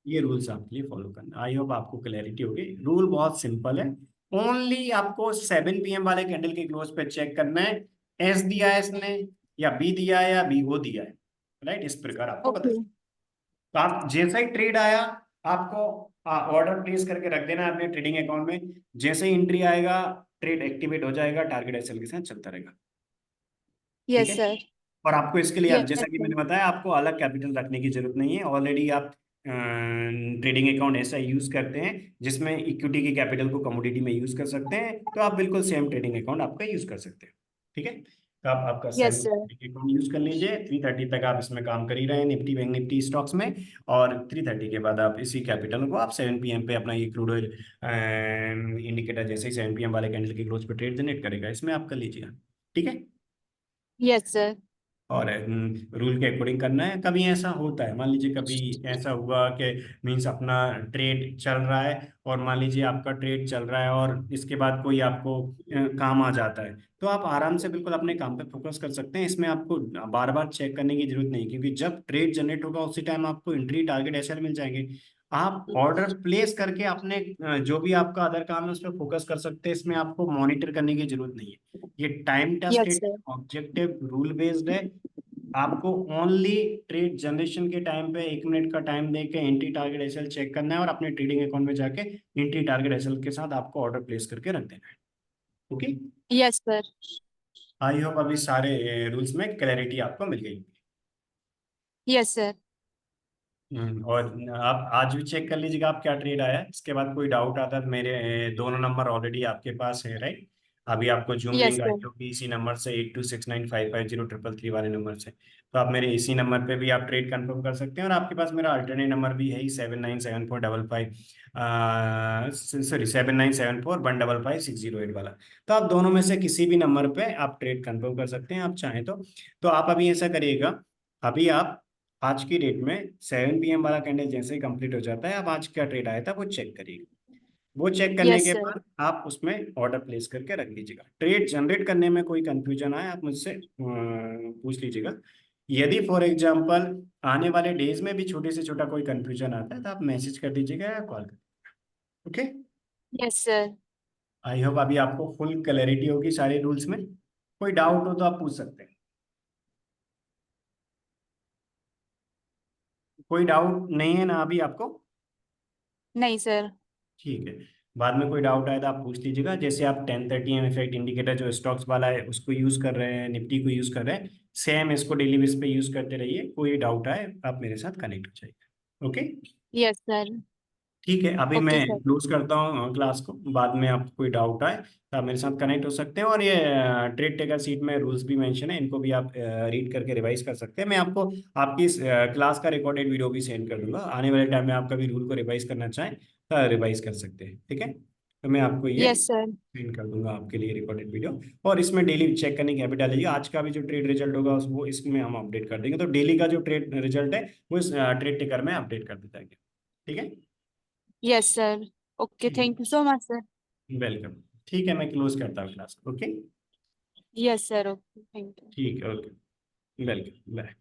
ये रूल्स आपके लिए फॉलो करना, आई होप आपको क्लैरिटी होगी, रूल बहुत सिंपल है, ओनली आपको 7 PM वाले कैंडल के क्लोज पे चेक करना है, एस दिया है इसने या बी दिया है या BO दिया है, राइट, इस प्रकार आपको बता, Okay. तो आप जैसा ही ट्रेड आया आपको ऑर्डर प्लेस करके रख देना है अपने ट्रेडिंग अकाउंट में, जैसे ही एंट्री आएगा ट्रेड एक्टिवेट हो जाएगा, टारगेट SL के साथ चलता रहेगा, ठीक Yes, है, sir. और आपको इसके लिए Yes, जैसा कि sir. मैंने बताया आपको अलग कैपिटल रखने की जरूरत नहीं है, ऑलरेडी आप ट्रेडिंग अकाउंट ऐसा यूज करते हैं जिसमें इक्विटी की कैपिटल को कमोडिटी में यूज कर सकते हैं, तो आप बिल्कुल सेम ट्रेडिंग अकाउंट आपका यूज कर सकते हैं, ठीक है, तो आप आपका same Yes, sir. Account use कर लीजिए, 3:30 तक आप इसमें काम कर ही रहे हैं निफ्टी बैंक निफ्टी स्टॉक्स में, और 3:30 के बाद आप इसी कैपिटल को आप 7 PM पे अपना ये क्रूड ऑयल इंडिकेटर जैसे ही 7 PM वाले कैंडल के क्लोज पे ट्रेड जनरेट करेगा इसमें आप कर लीजिएगा, ठीक है, Yes, sir. और रूल के अकॉर्डिंग करना है, कभी ऐसा होता है, मान लीजिए कभी ऐसा हुआ कि मीन्स अपना ट्रेड चल रहा है और मान लीजिए आपका ट्रेड चल रहा है और इसके बाद कोई आपको काम आ जाता है, तो आप आराम से बिल्कुल अपने काम पे फोकस कर सकते हैं, इसमें आपको बार बार चेक करने की जरूरत नहीं, क्योंकि जब ट्रेड जनरेट होगा उसी टाइम आपको एंट्री टारगेट SL मिल जाएंगे, आप ऑर्डर प्लेस करके अपने जो भी आपका अदर काम है उस पर फोकस कर सकते हैं, इसमें आपको मॉनिटर करने की जरूरत नहीं है, ये time Yes, tested sir. Objective rule based है, आपको ओनली ट्रेड जनरेशन के टाइम पे 1 मिनट का टाइम दे के एंट्री टारगेट SL चेक करना है और अपने ट्रेडिंग अकाउंट में जाके एंट्री टारगेट SL के साथ आपको ऑर्डर प्लेस करके रख देना है, okay, Yes, sir. I hope अभी सारे रूल्स में क्लैरिटी आपको मिल गई। Yes, sir. और आप आज भी चेक कर लीजिएगा आप क्या ट्रेड आया है, इसके बाद कोई डाउट आता है तो मेरे दोनों नंबर ऑलरेडी आपके पास है, राइट, अभी आपको जूम Yes, लिंक आई sir. होगी इसी नंबर से 8269550333 वाले नंबर से, तो आप मेरे इसी नंबर पे भी आप ट्रेड कंफर्म कर सकते हैं, और आपके पास मेरा अल्टरनेट नंबर भी है ही 797455 सॉरी 7974155608 वाला, तो आप दोनों में से किसी भी नंबर पे आप ट्रेड कंफर्म कर सकते हैं आप चाहें तो आप अभी ऐसा करिएगा, अभी आप आज की डेट में 7 PM वाला कैंडल जैसे ही कंप्लीट हो जाता है, आप आज क्या ट्रेड आया था वो चेक करिएगा, वो चेक करने Yes, के sir. बाद आप उसमें ऑर्डर प्लेस करके रख लीजिएगा, ट्रेड जनरेट करने में कोई कंफ्यूजन आए आप मुझसे पूछ लीजिएगा, यदि फॉर एग्जांपल आने वाले डेज में भी छोटे से छोटा कोई कंफ्यूजन आता है तो आप मैसेज कर दीजिएगा या कॉल कर, okay, Yes, sir. I hope अभी आपको फुल क्लैरिटी होगी सारे रूल्स में। कोई डाउट हो तो आप पूछ सकते हैं। कोई डाउट नहीं है ना अभी आपको? नहीं सर। ठीक है। बाद में कोई डाउट आए तो आप पूछ लीजिएगा। जैसे आप 1030 इफेक्ट इंडिकेटर जो स्टॉक्स वाला है उसको यूज कर रहे हैं, निफ्टी को यूज कर रहे हैं, सेम इसको डेली बेस पे यूज करते रहिए। कोई डाउट आए आप मेरे साथ कनेक्ट हो जाइए। ओके। Yes sir. ठीक है, अभी मैं ओके सर। क्लोज करता हूँ क्लास को। बाद में आपको कोई डाउट आए तो आप मेरे साथ कनेक्ट हो सकते हैं। और ये ट्रेड टेकर सीट में रूल्स भी मेंशन है, इनको भी आप रीड करके रिवाइज कर सकते हैं। मैं आपको आपकी इस क्लास का रिकॉर्डेड वीडियो भी सेंड कर दूंगा। आने वाले टाइम में आप कभी रूल को रिवाइज करना चाहें तो रिवाइज कर सकते हैं। ठीक है, तो मैं आपको ये यस सर। सेंड कर दूंगा आपके लिए रिकॉर्डेड वीडियो। और इसमें डेली चेक करने की हैबिट डालिए। आज का भी जो ट्रेड रिजल्ट होगा वो इसमें हम अपडेट कर देंगे। तो डेली का जो ट्रेड रिजल्ट है वो इस ट्रेड टेकर में अपडेट कर देता है। ठीक है। Yes sir. ओके, ठीक thank you so much sir. है, वेलकम। ठीक है, मैं क्लोज करता हूँ class. Okay. Yes sir, okay, thank you. ठीक है, ओके, वेलकम, बाय।